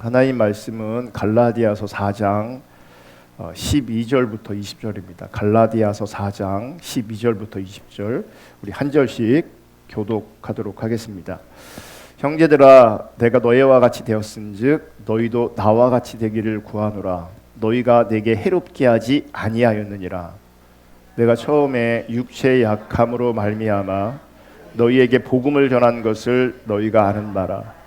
하나님 말씀은 갈라디아서 4장 12절부터 20절입니다. 갈라디아서 4장 12절부터 20절 우리 한 절씩 교독하도록 하겠습니다. 형제들아, 내가 너희와 같이 되었은즉 너희도 나와 같이 되기를 구하노라. 너희가 내게 해롭게 하지 아니하였느니라. 내가 처음에 육체의 약함으로 말미암아 너희에게 복음을 전한 것을 너희가 아는 바라.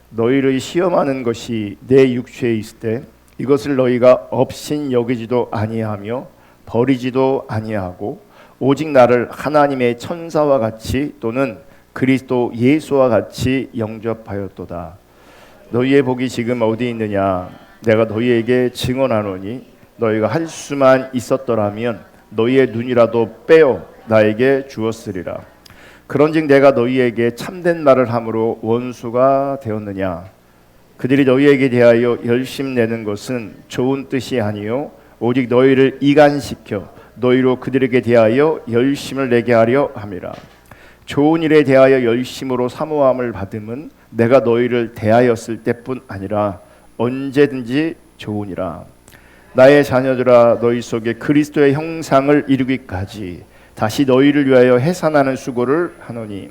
너희를 시험하는 것이 내 육체에 있을 때 이것을 너희가 업신 여기지도 아니하며 버리지도 아니하고 오직 나를 하나님의 천사와 같이 또는 그리스도 예수와 같이 영접하였도다. 너희의 복이 지금 어디 있느냐? 내가 너희에게 증언하노니 너희가 할 수만 있었더라면 너희의 눈이라도 빼어 나에게 주었으리라. 그런즉 내가 너희에게 참된 말을 함으로 원수가 되었느냐? 그들이 너희에게 대하여 열심 내는 것은 좋은 뜻이 아니요 오직 너희를 이간시켜 너희로 그들에게 대하여 열심을 내게 하려 함이라. 좋은 일에 대하여 열심으로 사모함을 받음은 내가 너희를 대하였을 때뿐 아니라 언제든지 좋으니라. 나의 자녀들아, 너희 속에 그리스도의 형상을 이루기까지 다시 너희를 위하여 해산하는 수고를 하노니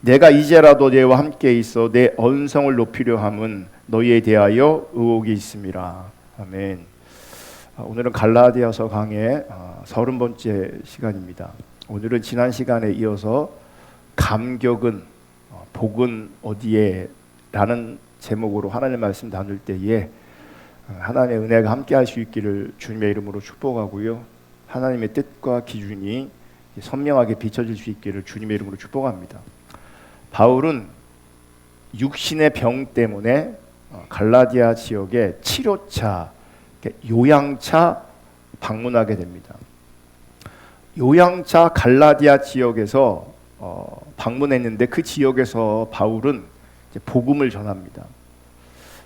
내가 이제라도 너희와 함께 있어 내 언성을 높이려 함은 너희에 대하여 의혹이 있음이라. 아멘. 오늘은 갈라디아서 강의 30번째 시간입니다. 오늘은 지난 시간에 이어서 감격은 복은 어디에? 라는 제목으로 하나님의 말씀 나눌 때에 하나님의 은혜가 함께 할 수 있기를 주님의 이름으로 축복하고요. 하나님의 뜻과 기준이 선명하게 비춰질 수 있기를 주님의 이름으로 축복합니다. 바울은 육신의 병 때문에 갈라디아 지역에 치료차, 요양차 방문하게 됩니다. 요양차 갈라디아 지역에서 방문했는데 그 지역에서 바울은 이제 복음을 전합니다.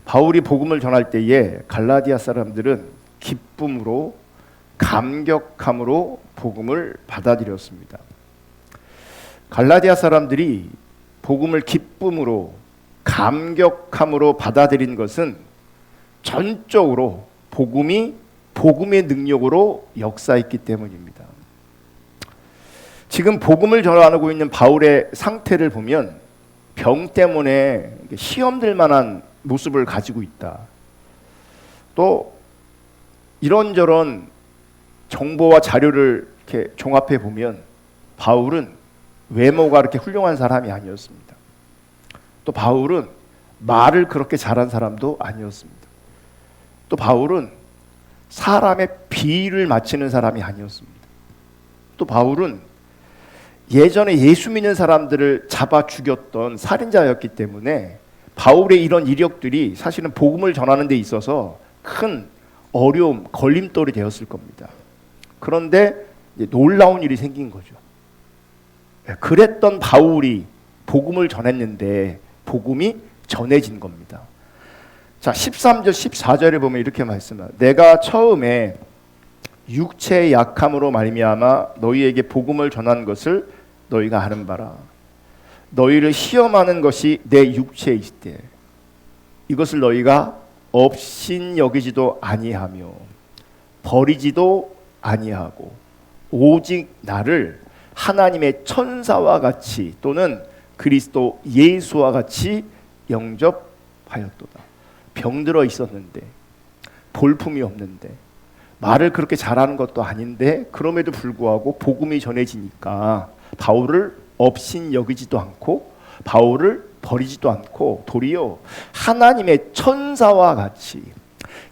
바울이 복음을 전할 때에 갈라디아 사람들은 기쁨으로 감격함으로 복음을 받아들였습니다. 갈라디아 사람들이 복음을 기쁨으로 감격함으로 받아들인 것은 전적으로 복음의 능력으로 역사했기 때문입니다. 지금 복음을 전하고 있는 바울의 상태를 보면 병 때문에 시험될 만한 모습을 가지고 있다. 또 이런저런 정보와 자료를 이렇게 종합해 보면 바울은 외모가 그렇게 훌륭한 사람이 아니었습니다. 또 바울은 말을 그렇게 잘한 사람도 아니었습니다. 또 바울은 사람의 비위를 맞추는 사람이 아니었습니다. 또 바울은 예전에 예수 믿는 사람들을 잡아 죽였던 살인자였기 때문에 바울의 이런 이력들이 사실은 복음을 전하는 데 있어서 큰 어려움, 걸림돌이 되었을 겁니다. 그런데 놀라운 일이 생긴 거죠. 그랬던 바울이 복음을 전했는데 복음이 전해진 겁니다. 자, 13절 14절에 보면 이렇게 말씀합니다. 내가 처음에 육체의 약함으로 말미암아 너희에게 복음을 전한 것을 너희가 아는 바라. 너희를 시험하는 것이 내 육체에 있을 때 이것을 너희가 업신 여기지도 아니하며 버리지도 아니하고 오직 나를 하나님의 천사와 같이 또는 그리스도 예수와 같이 영접하였도다. 병들어 있었는데 볼품이 없는데 말을 그렇게 잘하는 것도 아닌데 그럼에도 불구하고 복음이 전해지니까 바울을 업신 여기지도 않고 바울을 버리지도 않고 도리어 하나님의 천사와 같이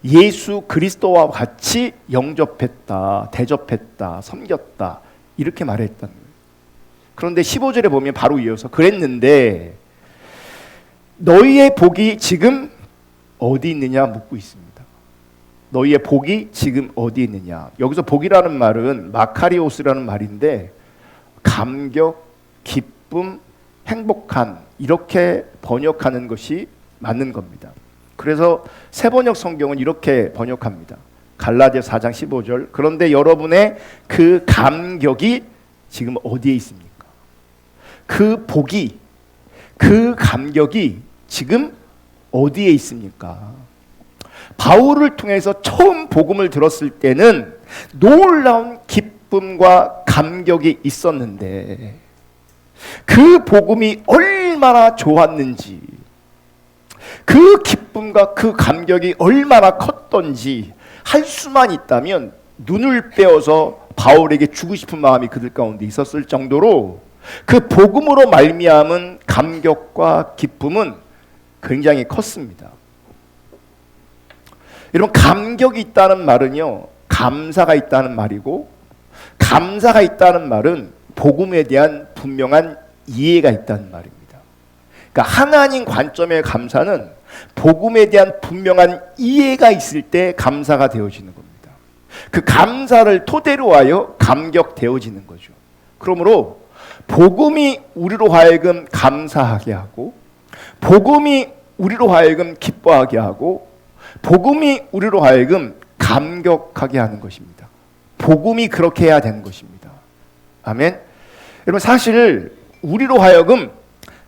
예수 그리스도와 같이 영접했다, 대접했다, 섬겼다 이렇게 말했다는 거예요. 그런데 15절에 보면 바로 이어서 그랬는데 너희의 복이 지금 어디 있느냐 묻고 있습니다. 너희의 복이 지금 어디 있느냐. 여기서 복이라는 말은 마카리오스라는 말인데 감격, 기쁨, 행복한 이렇게 번역하는 것이 맞는 겁니다. 그래서 새번역 성경은 이렇게 번역합니다. 갈라디아 4장 15절. 그런데 여러분의 그 감격이 지금 어디에 있습니까? 그 복이, 그 감격이 지금 어디에 있습니까? 바울을 통해서 처음 복음을 들었을 때는 놀라운 기쁨과 감격이 있었는데 그 복음이 얼마나 좋았는지, 그 기쁨과 그 감격이 얼마나 컸던지 할 수만 있다면 눈을 빼어서 바울에게 주고 싶은 마음이 그들 가운데 있었을 정도로 그 복음으로 말미암은 감격과 기쁨은 굉장히 컸습니다. 여러분, 감격이 있다는 말은요, 감사가 있다는 말이고, 감사가 있다는 말은 복음에 대한 분명한 이해가 있다는 말입니다. 그러니까 하나님 관점의 감사는 복음에 대한 분명한 이해가 있을 때 감사가 되어지는 겁니다. 그 감사를 토대로 하여 감격되어지는 거죠. 그러므로 복음이 우리로 하여금 감사하게 하고, 복음이 우리로 하여금 기뻐하게 하고, 복음이 우리로 하여금 감격하게 하는 것입니다. 복음이 그렇게 해야 되는 것입니다. 아멘. 여러분, 사실 우리로 하여금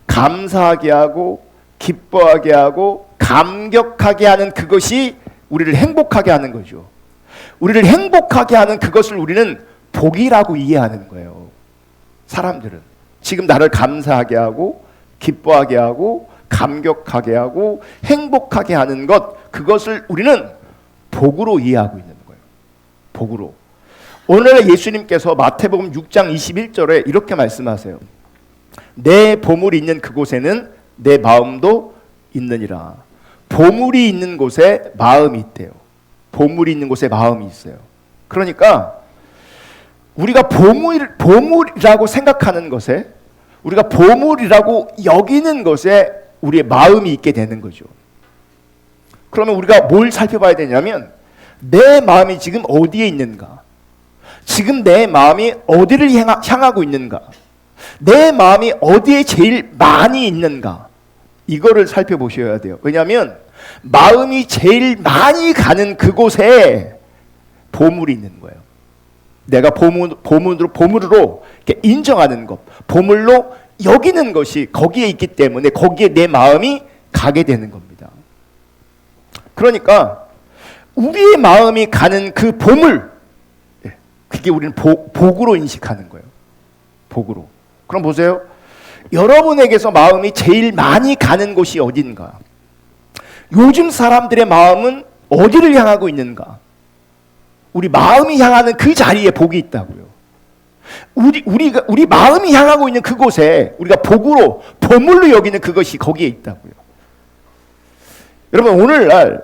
감사하게 하고 기뻐하게 하고 감격하게 하는 그것이 우리를 행복하게 하는 거죠. 우리를 행복하게 하는 그것을 우리는 복이라고 이해하는 거예요. 사람들은 지금 나를 감사하게 하고 기뻐하게 하고 감격하게 하고 행복하게 하는 것, 그것을 우리는 복으로 이해하고 있는 거예요. 복으로. 오늘 예수님께서 마태복음 6장 21절에 이렇게 말씀하세요. 내 보물이 있는 그곳에는 내 마음도 있느니라. 보물이 있는 곳에 마음이 있대요. 보물이 있는 곳에 마음이 있어요. 그러니까 우리가 보물이라고 생각하는 것에, 우리가 보물이라고 여기는 것에 우리의 마음이 있게 되는 거죠. 그러면 우리가 뭘 살펴봐야 되냐면 내 마음이 지금 어디에 있는가, 지금 내 마음이 어디를 향하고 있는가, 내 마음이 어디에 제일 많이 있는가, 이거를 살펴보셔야 돼요. 왜냐하면 마음이 제일 많이 가는 그곳에 보물이 있는 거예요. 내가 보물으로 이렇게 인정하는 것, 보물로 여기는 것이 거기에 있기 때문에 거기에 내 마음이 가게 되는 겁니다. 그러니까 우리의 마음이 가는 그 보물, 그게 우리는 복으로 인식하는 거예요. 복으로. 그럼 보세요. 여러분에게서 마음이 제일 많이 가는 곳이 어딘가? 요즘 사람들의 마음은 어디를 향하고 있는가? 우리 마음이 향하는 그 자리에 복이 있다고요. 우리 마음이 향하고 있는 그곳에 우리가 복으로, 보물로 여기는 그것이 거기에 있다고요. 여러분, 오늘날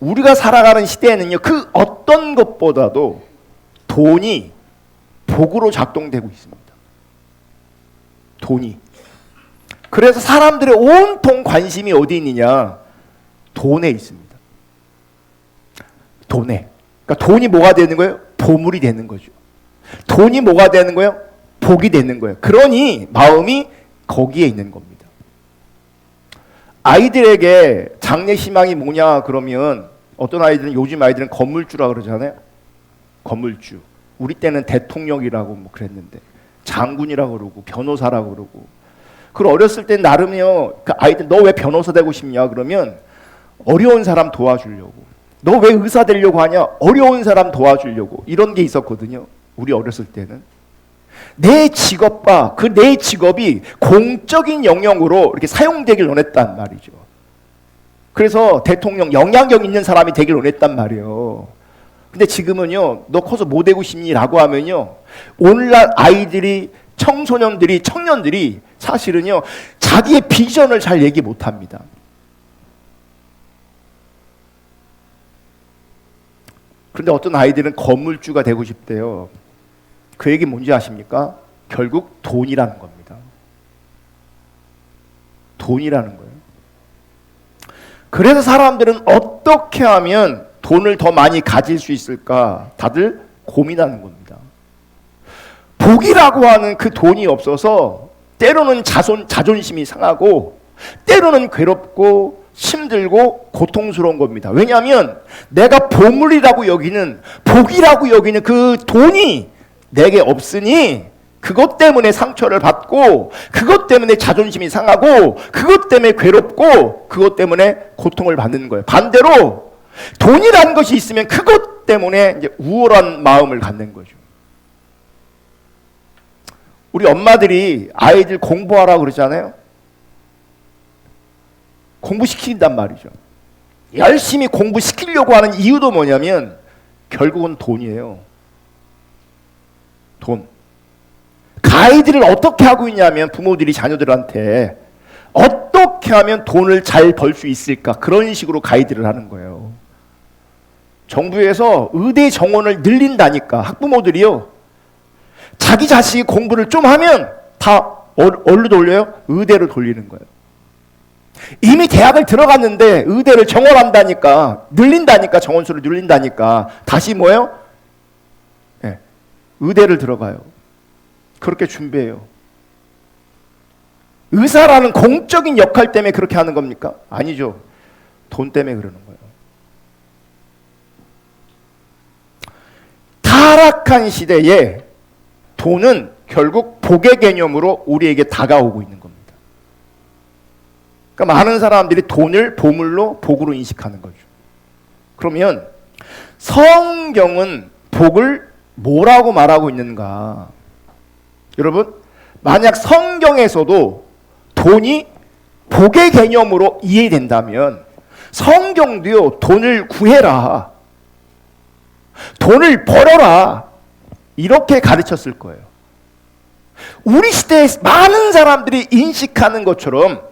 우리가 살아가는 시대에는요, 그 어떤 것보다도 돈이 복으로 작동되고 있습니다. 돈이. 그래서 사람들의 온통 관심이 어디 있느냐? 돈에 있습니다. 돈에. 그러니까 돈이 뭐가 되는 거예요? 보물이 되는 거죠. 돈이 뭐가 되는 거예요? 복이 되는 거예요. 그러니 마음이 거기에 있는 겁니다. 아이들에게 장래희망이 뭐냐 그러면 어떤 아이들은, 요즘 아이들은 건물주라 그러잖아요. 건물주. 우리 때는 대통령이라고 뭐 그랬는데 장군이라고 그러고 변호사라고 그러고. 그리고 어렸을 땐 나름요, 그 아이들 너 왜 변호사 되고 싶냐 그러면 어려운 사람 도와주려고. 너 왜 의사 되려고 하냐? 어려운 사람 도와주려고. 이런 게 있었거든요. 우리 어렸을 때는. 내 직업과 그 내 직업이 공적인 영역으로 이렇게 사용되길 원했단 말이죠. 그래서 대통령, 영향력 있는 사람이 되길 원했단 말이에요. 근데 지금은요, 너 커서 뭐 되고 싶니?라고 하면요, 오늘날 아이들이, 청소년들이, 청년들이 사실은요, 자기의 비전을 잘 얘기 못합니다. 그런데 어떤 아이들은 건물주가 되고 싶대요. 그 얘기 뭔지 아십니까? 결국 돈이라는 겁니다. 돈이라는 거예요. 그래서 사람들은 어떻게 하면 돈을 더 많이 가질 수 있을까? 다들 고민하는 겁니다. 복이라고 하는 그 돈이 없어서 때로는 자존심이 상하고, 때로는 괴롭고 힘들고 고통스러운 겁니다. 왜냐하면 내가 보물이라고 여기는, 복이라고 여기는 그 돈이 내게 없으니 그것 때문에 상처를 받고, 그것 때문에 자존심이 상하고, 그것 때문에 괴롭고, 그것 때문에 고통을 받는 거예요. 반대로 돈이라는 것이 있으면 그것 때문에 이제 우월한 마음을 갖는 거죠. 우리 엄마들이 아이들 공부하라고 그러잖아요. 공부시킨단 말이죠. 열심히 공부시키려고 하는 이유도 뭐냐면 결국은 돈이에요. 돈. 가이드를 어떻게 하고 있냐면 부모들이 자녀들한테 어떻게 하면 돈을 잘 벌 수 있을까, 그런 식으로 가이드를 하는 거예요. 정부에서 의대 정원을 늘린다니까 학부모들이요, 자기 자식이 공부를 좀 하면 다 어디로 돌려요? 의대로 돌리는 거예요. 이미 대학을 들어갔는데 의대를 정원한다니까, 늘린다니까, 정원수를 늘린다니까 다시 뭐예요? 네, 의대를 들어가요. 그렇게 준비해요. 의사라는 공적인 역할 때문에 그렇게 하는 겁니까? 아니죠. 돈 때문에 그러는 거예요. 타락한 시대에 돈은 결국 복의 개념으로 우리에게 다가오고 있는 겁니다. 그러니까 많은 사람들이 돈을 보물로, 복으로 인식하는 거죠. 그러면 성경은 복을 뭐라고 말하고 있는가? 여러분, 만약 성경에서도 돈이 복의 개념으로 이해된다면 성경도요, 돈을 구해라, 돈을 벌어라, 이렇게 가르쳤을 거예요. 우리 시대에 많은 사람들이 인식하는 것처럼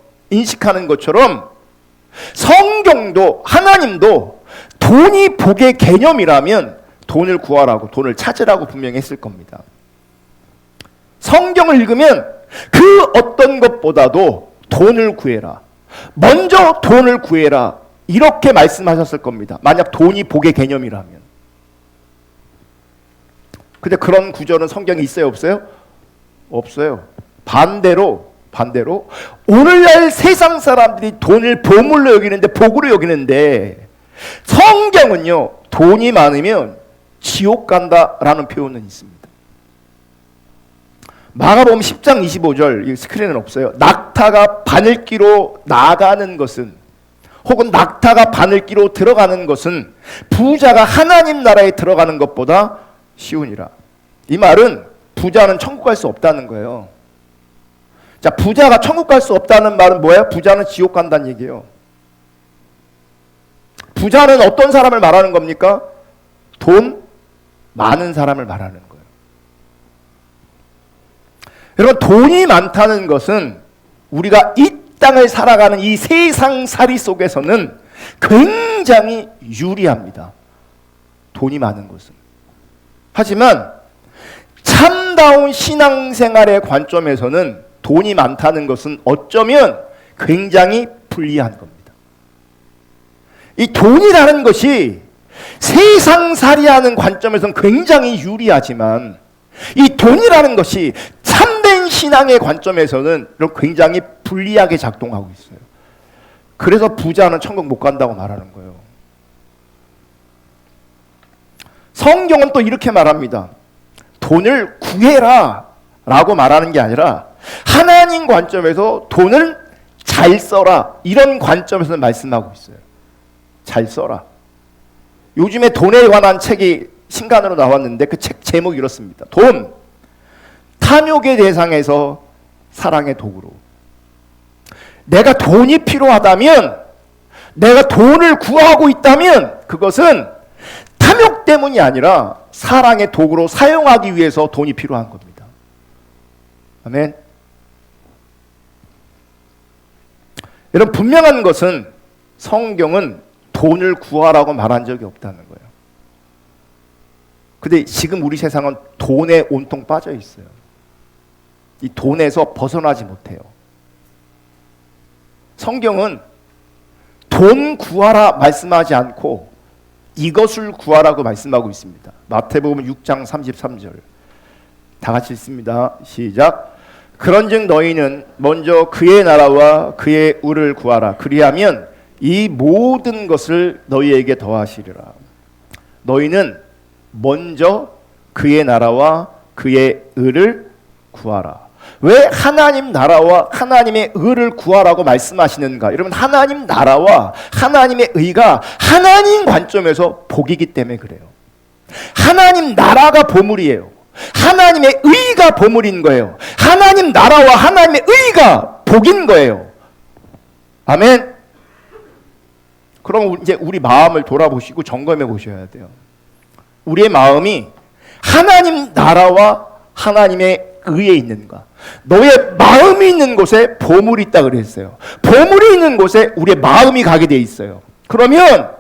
성경도, 하나님도 돈이 복의 개념이라면 돈을 구하라고, 돈을 찾으라고 분명히 했을 겁니다. 성경을 읽으면 그 어떤 것보다도 돈을 구해라, 먼저 돈을 구해라, 이렇게 말씀하셨을 겁니다. 만약 돈이 복의 개념이라면. 근데 그런 구절은 성경에 있어요, 없어요? 없어요. 반대로 오늘날 세상 사람들이 돈을 보물로 여기는데, 복으로 여기는데, 성경은요, 돈이 많으면 지옥 간다라는 표현은 있습니다. 마가복음 10장 25절, 이 스크린은 없어요. 낙타가 바늘기로 나가는 것은, 혹은 낙타가 바늘기로 들어가는 것은 부자가 하나님 나라에 들어가는 것보다 쉬우니라. 이 말은 부자는 천국 갈 수 없다는 거예요. 자, 부자가 천국 갈 수 없다는 말은 뭐예요? 부자는 지옥 간다는 얘기예요. 부자는 어떤 사람을 말하는 겁니까? 돈 많은 사람을 말하는 거예요. 여러분, 돈이 많다는 것은 우리가 이 땅을 살아가는 이 세상살이 속에서는 굉장히 유리합니다. 돈이 많은 것은. 하지만 참다운 신앙생활의 관점에서는 돈이 많다는 것은 어쩌면 굉장히 불리한 겁니다. 이 돈이라는 것이 세상살이하는 관점에서는 굉장히 유리하지만 이 돈이라는 것이 참된 신앙의 관점에서는 굉장히 불리하게 작동하고 있어요. 그래서 부자는 천국 못 간다고 말하는 거예요. 성경은 또 이렇게 말합니다. 돈을 구해라 라고 말하는 게 아니라 하나님 관점에서 돈을 잘 써라, 이런 관점에서 말씀하고 있어요. 잘 써라. 요즘에 돈에 관한 책이 신간으로 나왔는데 그 책 제목이 이렇습니다. 돈, 탐욕의 대상에서 사랑의 도구로. 내가 돈이 필요하다면, 내가 돈을 구하고 있다면 그것은 탐욕 때문이 아니라 사랑의 도구로 사용하기 위해서 돈이 필요한 겁니다. 아멘. 여러분, 분명한 것은 성경은 돈을 구하라고 말한 적이 없다는 거예요. 근데 지금 우리 세상은 돈에 온통 빠져 있어요. 이 돈에서 벗어나지 못해요. 성경은 돈 구하라 말씀하지 않고 이것을 구하라고 말씀하고 있습니다. 마태복음 6장 33절. 다 같이 읽습니다. 시작. 그런즉 너희는 먼저 그의 나라와 그의 의를 구하라. 그리하면 이 모든 것을 너희에게 더하시리라. 너희는 먼저 그의 나라와 그의 의를 구하라. 왜 하나님 나라와 하나님의 의를 구하라고 말씀하시는가? 여러분, 하나님 나라와 하나님의 의가 하나님 관점에서 복이기 때문에 그래요. 하나님 나라가 보물이에요. 하나님의 의가 보물인 거예요. 하나님 나라와 하나님의 의가 복인 거예요. 아멘. 그럼 이제 우리 마음을 돌아보시고 점검해 보셔야 돼요. 우리의 마음이 하나님 나라와 하나님의 의에 있는가? 너의 마음이 있는 곳에 보물이 있다 그랬어요. 보물이 있는 곳에 우리의 마음이 가게 돼 있어요. 그러면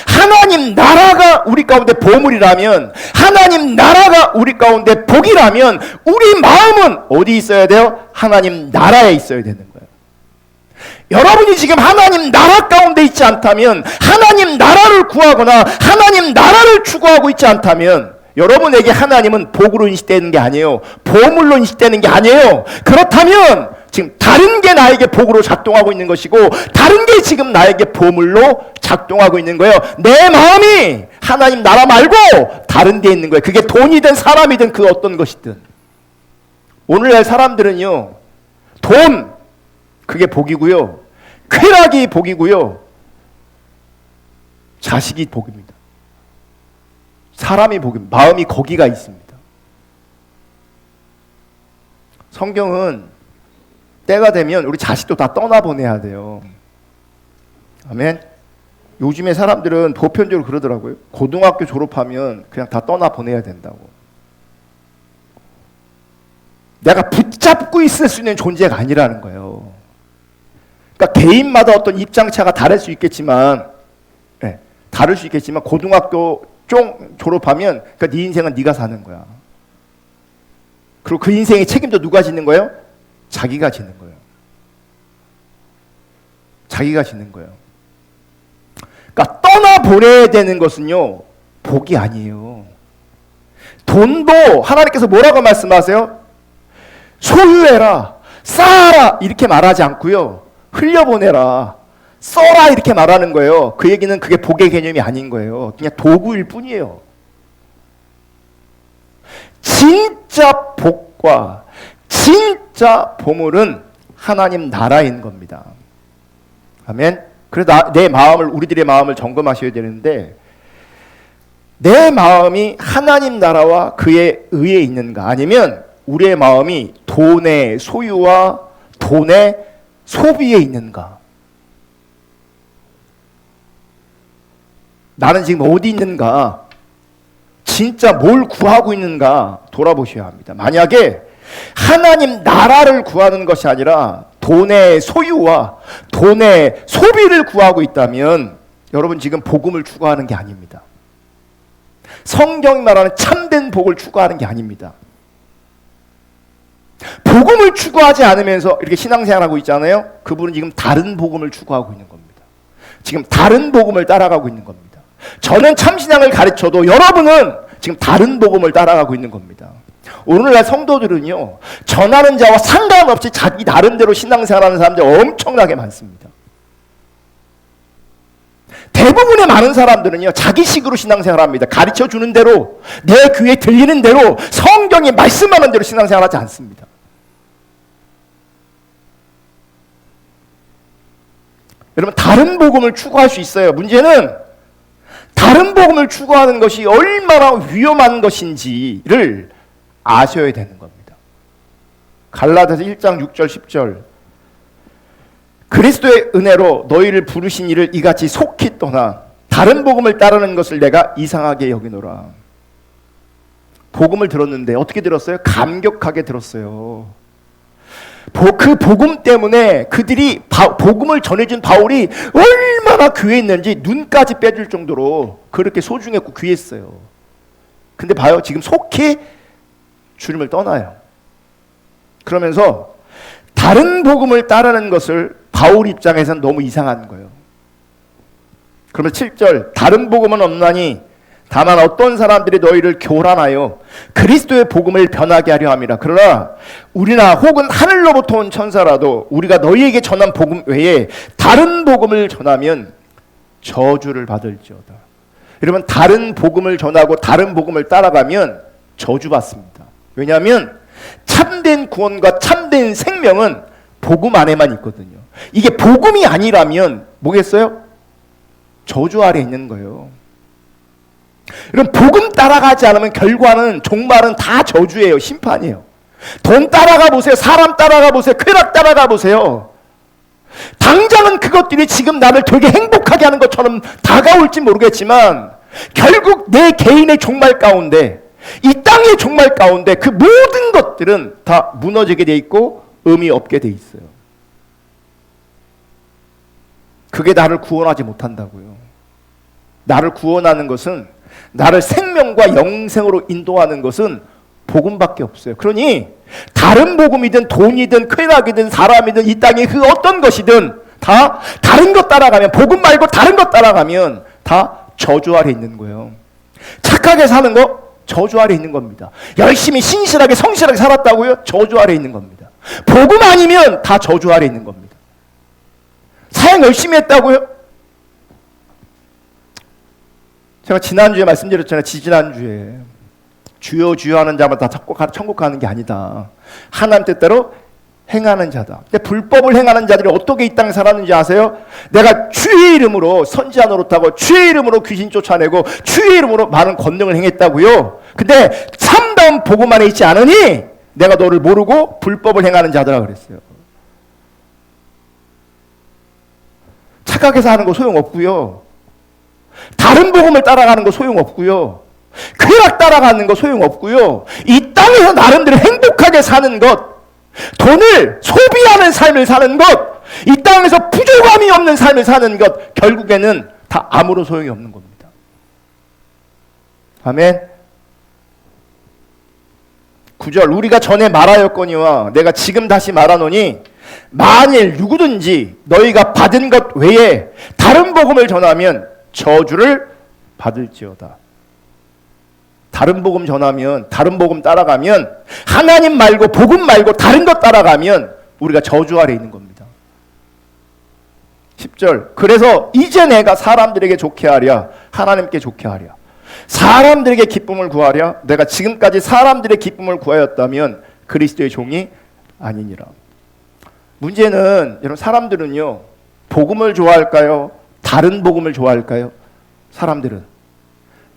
하나님 나라가 우리 가운데 보물이라면, 하나님 나라가 우리 가운데 복이라면, 우리 마음은 어디 있어야 돼요? 하나님 나라에 있어야 되는 거예요. 여러분이 지금 하나님 나라 가운데 있지 않다면, 하나님 나라를 구하거나 하나님 나라를 추구하고 있지 않다면, 여러분에게 하나님은 복으로 인식되는 게 아니에요. 보물로 인식되는 게 아니에요. 그렇다면 지금 다른 게 나에게 복으로 작동하고 있는 것이고, 다른 게 지금 나에게 보물로 작동하고 있는 거예요. 내 마음이 하나님 나라 말고 다른 데 있는 거예요. 그게 돈이든 사람이든 그 어떤 것이든. 오늘날 사람들은요, 돈, 그게 복이고요, 쾌락이 복이고요, 자식이 복입니다. 사람이 복입니다. 마음이 거기가 있습니다. 성경은 때가 되면 우리 자식도 다 떠나보내야 돼요. 아멘. 요즘에 사람들은 보편적으로 그러더라고요. 고등학교 졸업하면 그냥 다 떠나보내야 된다고. 내가 붙잡고 있을 수 있는 존재가 아니라는 거예요. 그러니까 개인마다 어떤 입장차가 다를 수 있겠지만, 다를 수 있겠지만 고등학교 좀 졸업하면 그러니까 네 인생은 네가 사는 거야. 그리고 그 인생의 책임도 누가 지는 거예요? 자기가 지는 거예요. 자기가 지는 거예요. 그러니까 떠나보내야 되는 것은요, 복이 아니에요. 돈도 하나님께서 뭐라고 말씀하세요? 소유해라, 쌓아라, 이렇게 말하지 않고요, 흘려보내라, 써라, 이렇게 말하는 거예요. 그 얘기는 그게 복의 개념이 아닌 거예요. 그냥 도구일 뿐이에요. 진짜 복과 진짜 보물은 하나님 나라인 겁니다. 아멘. 그래서 내 마음을, 우리들의 마음을 점검하셔야 되는데, 내 마음이 하나님 나라와 그의 의에 있는가, 아니면 우리의 마음이 돈의 소유와 돈의 소비에 있는가. 나는 지금 어디 있는가, 진짜 뭘 구하고 있는가 돌아보셔야 합니다. 만약에 하나님 나라를 구하는 것이 아니라 돈의 소유와 돈의 소비를 구하고 있다면 여러분 지금 복음을 추구하는 게 아닙니다. 성경이 말하는 참된 복을 추구하는 게 아닙니다. 복음을 추구하지 않으면서 이렇게 신앙생활하고 있잖아요. 그분은 지금 다른 복음을 추구하고 있는 겁니다. 지금 다른 복음을 따라가고 있는 겁니다. 저는 참신앙을 가르쳐도 여러분은 지금 다른 복음을 따라가고 있는 겁니다. 오늘날 성도들은요, 전하는 자와 상관없이 자기 나름대로 신앙생활하는 사람들이 엄청나게 많습니다. 대부분의 많은 사람들은요, 자기식으로 신앙생활합니다. 가르쳐주는 대로, 내 귀에 들리는 대로, 성경이 말씀하는 대로 신앙생활하지 않습니다. 여러분, 다른 복음을 추구할 수 있어요. 문제는 다른 복음을 추구하는 것이 얼마나 위험한 것인지를 아셔야 되는 겁니다. 갈라디아서 1장 6절 10절, 그리스도의 은혜로 너희를 부르신 이를 이같이 속히 떠나 다른 복음을 따르는 것을 내가 이상하게 여기노라. 복음을 들었는데 어떻게 들었어요? 감격하게 들었어요. 그 복음 때문에 그들이 복음을 전해준 바울이 얼마나 귀했는지 눈까지 빼줄 정도로 그렇게 소중했고 귀했어요. 근데 봐요, 지금 속히 주님을 떠나요. 그러면서 다른 복음을 따르는 것을 바울 입장에서는 너무 이상한 거예요. 그러면 7절, 다른 복음은 없나니 다만 어떤 사람들이 너희를 교란하여 그리스도의 복음을 변하게 하려 함이라. 그러나 우리나 혹은 하늘로부터 온 천사라도 우리가 너희에게 전한 복음 외에 다른 복음을 전하면 저주를 받을지어다. 여러분, 다른 복음을 전하고 다른 복음을 따라가면 저주받습니다. 왜냐하면 참된 구원과 참된 생명은 복음 안에만 있거든요. 이게 복음이 아니라면 뭐겠어요? 저주 아래 있는 거예요. 그럼 복음 따라가지 않으면 결과는 종말은 다 저주예요. 심판이에요. 돈 따라가 보세요. 사람 따라가 보세요. 쾌락 따라가 보세요. 당장은 그것들이 지금 나를 되게 행복하게 하는 것처럼 다가올지 모르겠지만 결국 내 개인의 종말 가운데, 이 땅의 종말 가운데 그 모든 것들은 다 무너지게 돼 있고 의미 없게 돼 있어요. 그게 나를 구원하지 못한다고요. 나를 구원하는 것은, 나를 생명과 영생으로 인도하는 것은 복음밖에 없어요. 그러니 다른 복음이든 돈이든 쾌락이든 사람이든 이 땅의 그 어떤 것이든 다 다른 것 따라가면, 복음 말고 다른 것 따라가면 다 저주 아래 있는 거예요. 착하게 사는 거 저주 아래 있는 겁니다. 열심히 신실하게 성실하게 살았다고요? 저주 아래 있는 겁니다. 복음 아니면 다 저주 아래 있는 겁니다. 사역 열심히 했다고요? 제가 지난주에 말씀드렸잖아요. 지지난주에 주여 주여 하는 자마다 천국 가는 게 아니다. 하나님 뜻대로 행하는 자다. 근데 불법을 행하는 자들이 어떻게 이 땅에 살았는지 아세요? 내가 주의 이름으로 선지자 노릇하고 주의 이름으로 귀신 쫓아내고 주의 이름으로 많은 권능을 행했다고요. 근데 참다운 복음 안에 있지 않으니 내가 너를 모르고 불법을 행하는 자들아 그랬어요. 착하게 사는 거 소용없고요. 다른 복음을 따라가는 거 소용없고요. 쾌락 따라가는 거 소용없고요. 이 땅에서 나름대로 행복하게 사는 것, 돈을 소비하는 삶을 사는 것, 이 땅에서 부족함이 없는 삶을 사는 것, 결국에는 다 아무런 소용이 없는 겁니다. 아멘. 9절, 우리가 전에 말하였거니와 내가 지금 다시 말하노니 만일 누구든지 너희가 받은 것 외에 다른 복음을 전하면 저주를 받을지어다. 다른 복음 전하면, 다른 복음 따라가면, 하나님 말고 복음 말고 다른 것 따라가면 우리가 저주 아래 있는 겁니다. 10절, 그래서 이제 내가 사람들에게 좋게 하랴, 하나님께 좋게 하랴, 사람들에게 기쁨을 구하랴, 내가 지금까지 사람들의 기쁨을 구하였다면 그리스도의 종이 아니니라. 문제는 여러분, 사람들은요 복음을 좋아할까요? 다른 복음을 좋아할까요? 사람들은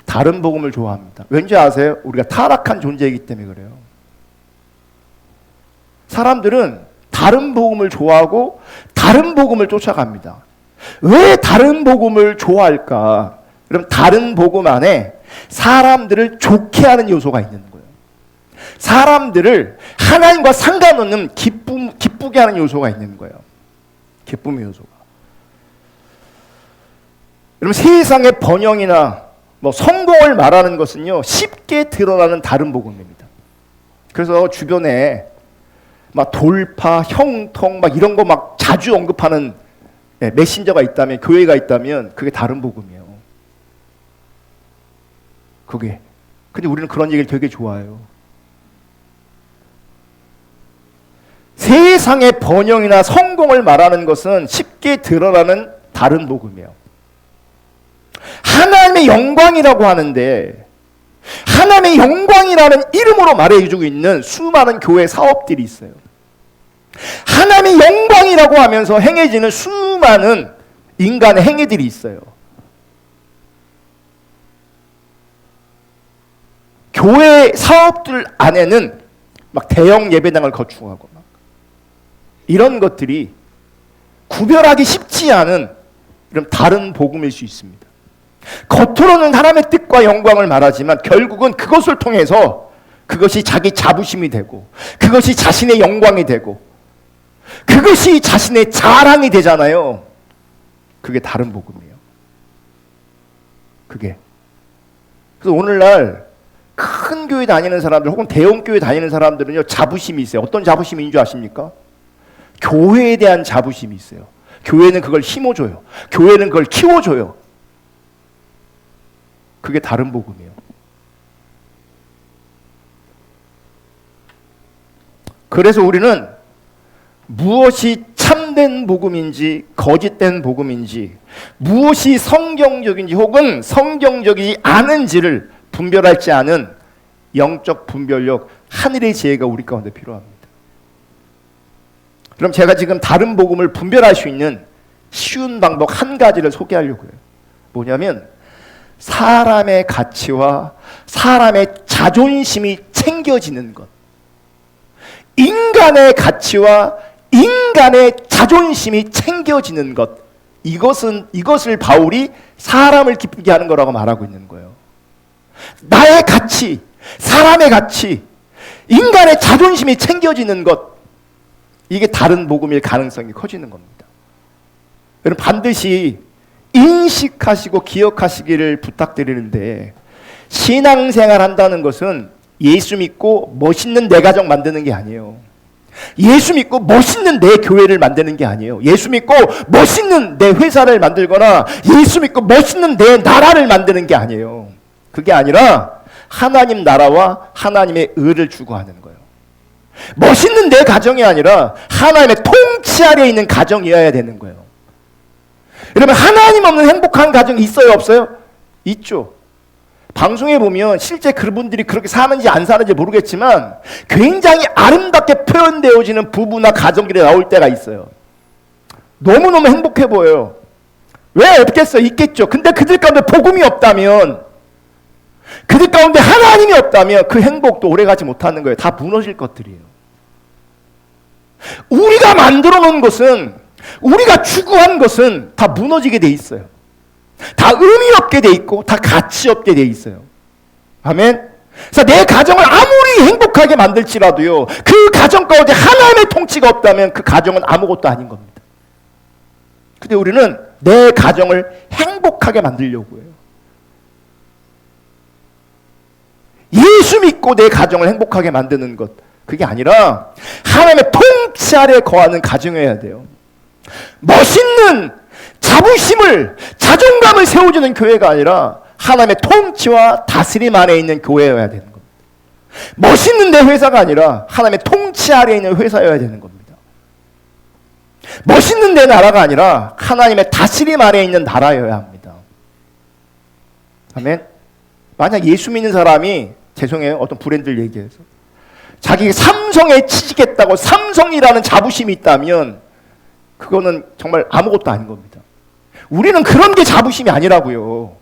다른 복음을 좋아합니다. 왠지 아세요? 우리가 타락한 존재이기 때문에 그래요. 사람들은 다른 복음을 좋아하고 다른 복음을 쫓아갑니다. 왜 다른 복음을 좋아할까? 그럼 다른 복음 안에 사람들을 좋게 하는 요소가 있는 거예요. 사람들을 하나님과 상관없는 기쁘게 하는 요소가 있는 거예요. 기쁨의 요소가. 여러분, 세상의 번영이나 성공을 말하는 것은요 쉽게 드러나는 다른 복음입니다. 그래서 주변에 막 돌파, 형통 막 이런 거 막 자주 언급하는 메신저가 있다면, 교회가 있다면 그게 다른 복음이에요. 그게. 근데 우리는 그런 얘기를 되게 좋아해요. 세상의 번영이나 성공을 말하는 것은 쉽게 드러나는 다른 복음이에요. 하나님의 영광이라고 하는데, 하나님의 영광이라는 이름으로 말해주고 있는 수많은 교회 사업들이 있어요. 하나님의 영광이라고 하면서 행해지는 수많은 인간의 행위들이 있어요. 교회 사업들 안에는 막 대형 예배당을 건축하고 막 이런 것들이 구별하기 쉽지 않은 이런 다른 복음일 수 있습니다. 겉으로는 하나님의 뜻과 영광을 말하지만 결국은 그것을 통해서 그것이 자기 자부심이 되고, 그것이 자신의 영광이 되고, 그것이 자신의 자랑이 되잖아요. 그게 다른 복음이에요. 그게. 그래서 오늘날 큰 교회 다니는 사람들 혹은 대형 교회 다니는 사람들은요 자부심이 있어요. 어떤 자부심인 줄 아십니까? 교회에 대한 자부심이 있어요. 교회는 그걸 심어줘요. 교회는 그걸 키워줘요. 그게 다른 복음이에요. 그래서 우리는 무엇이 참된 복음인지 거짓된 복음인지, 무엇이 성경적인지 혹은 성경적이지 않은지를 분별할 줄 아는 영적 분별력, 하늘의 지혜가 우리 가운데 필요합니다. 그럼 제가 지금 다른 복음을 분별할 수 있는 쉬운 방법 한 가지를 소개하려고 해요. 뭐냐면 사람의 가치와 사람의 자존심이 챙겨지는 것. 인간의 가치와 인간의 자존심이 챙겨지는 것. 이것을 바울이 사람을 기쁘게 하는 거라고 말하고 있는 거예요. 나의 가치, 사람의 가치, 인간의 자존심이 챙겨지는 것. 이게 다른 복음일 가능성이 커지는 겁니다. 여러분 반드시 인식하시고 기억하시기를 부탁드리는데, 신앙생활 한다는 것은 예수 믿고 멋있는 내 가정 만드는 게 아니에요. 예수 믿고 멋있는 내 교회를 만드는 게 아니에요. 예수 믿고 멋있는 내 회사를 만들거나 예수 믿고 멋있는 내 나라를 만드는 게 아니에요. 그게 아니라 하나님 나라와 하나님의 의를 추구하는 거예요. 멋있는 내 가정이 아니라 하나님의 통치 아래에 있는 가정이어야 되는 거예요. 여러분 하나님 없는 행복한 가정이 있어요, 없어요? 있죠. 방송에 보면 실제 그분들이 그렇게 사는지 안 사는지 모르겠지만 굉장히 아름답게 표현되어지는 부부나 가정들이 나올 때가 있어요. 너무너무 행복해 보여요. 왜 없겠어요? 있겠죠. 근데 그들 가운데 복음이 없다면, 그들 가운데 하나님이 없다면 그 행복도 오래가지 못하는 거예요. 다 무너질 것들이에요. 우리가 만들어 놓은 것은, 우리가 추구한 것은 다 무너지게 돼 있어요. 다 의미 없게 돼 있고 다 가치 없게 돼 있어요. 아멘. 그래서 내 가정을 아무리 행복하게 만들지라도요, 그 가정 가운데 하나님의 통치가 없다면 그 가정은 아무것도 아닌 겁니다. 근데 우리는 내 가정을 행복하게 만들려고 해요. 예수 믿고 내 가정을 행복하게 만드는 것, 그게 아니라 하나님의 통치 아래 거하는 가정이어야 돼요. 멋있는 자부심을, 자존감을 세워주는 교회가 아니라 하나님의 통치와 다스림 안에 있는 교회여야 되는 겁니다. 멋있는 내 회사가 아니라 하나님의 통치 아래에 있는 회사여야 되는 겁니다. 멋있는 내 나라가 아니라 하나님의 다스림 아래에 있는 나라여야 합니다. 아멘. 만약 예수 믿는 사람이, 죄송해요, 어떤 브랜드를 얘기해서 자기 삼성에 취직했다고 삼성이라는 자부심이 있다면 그거는 정말 아무것도 아닌 겁니다. 우리는 그런 게 자부심이 아니라고요.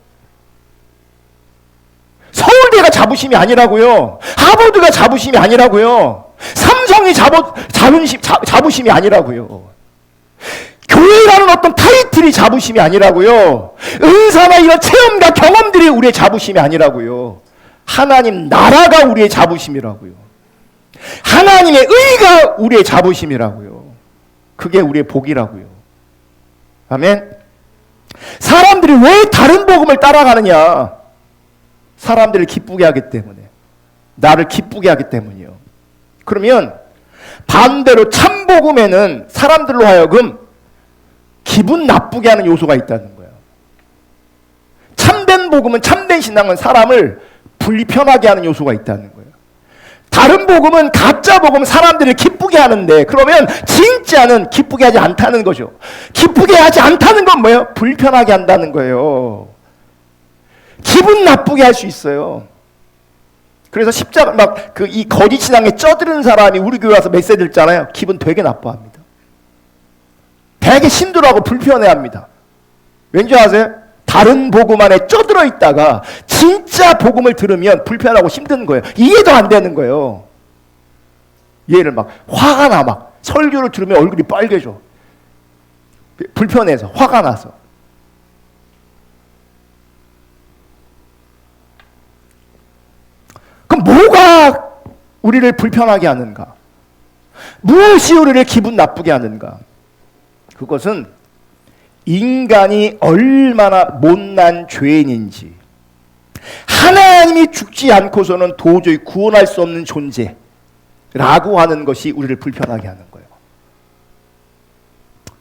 서울대가 자부심이 아니라고요. 하버드가 자부심이 아니라고요. 삼성이 자부심이 아니라고요. 교회라는 어떤 타이틀이 자부심이 아니라고요. 은사나 이런 체험과 경험들이 우리의 자부심이 아니라고요. 하나님 나라가 우리의 자부심이라고요. 하나님의 의가 우리의 자부심이라고요. 그게 우리의 복이라고요. 아멘. 사람들이 왜 다른 복음을 따라가느냐? 사람들을 기쁘게 하기 때문에, 나를 기쁘게 하기 때문이요. 그러면 반대로 참 복음에는 사람들로 하여금 기분 나쁘게 하는 요소가 있다는 거예요. 참된 복음은, 참된 신앙은 사람을 불편하게 하는 요소가 있다는 거예요. 다른 복음은, 가짜 복음은 사람들을 기쁘게 하는데, 그러면 진짜는 기쁘게 하지 않다는 거죠. 기쁘게 하지 않다는 건 뭐예요? 불편하게 한다는 거예요. 기분 나쁘게 할 수 있어요. 그래서 십자가 이 거짓 신앙에 쩌드는 사람이 우리 교회 와서 메시지 듣잖아요. 기분 되게 나빠합니다. 되게 힘들어하고 불편해합니다. 왠지 아세요? 다른 복음 안에 쩌들어 있다가 진짜 복음을 들으면 불편하고 힘든 거예요. 이해도 안 되는 거예요. 얘를 막 화가 나, 막 설교를 들으면 얼굴이 빨개져. 불편해서, 화가 나서. 그럼 뭐가 우리를 불편하게 하는가? 무엇이 우리를 기분 나쁘게 하는가? 그것은 인간이 얼마나 못난 죄인인지, 하나님이 죽지 않고서는 도저히 구원할 수 없는 존재라고 하는 것이 우리를 불편하게 하는 거예요.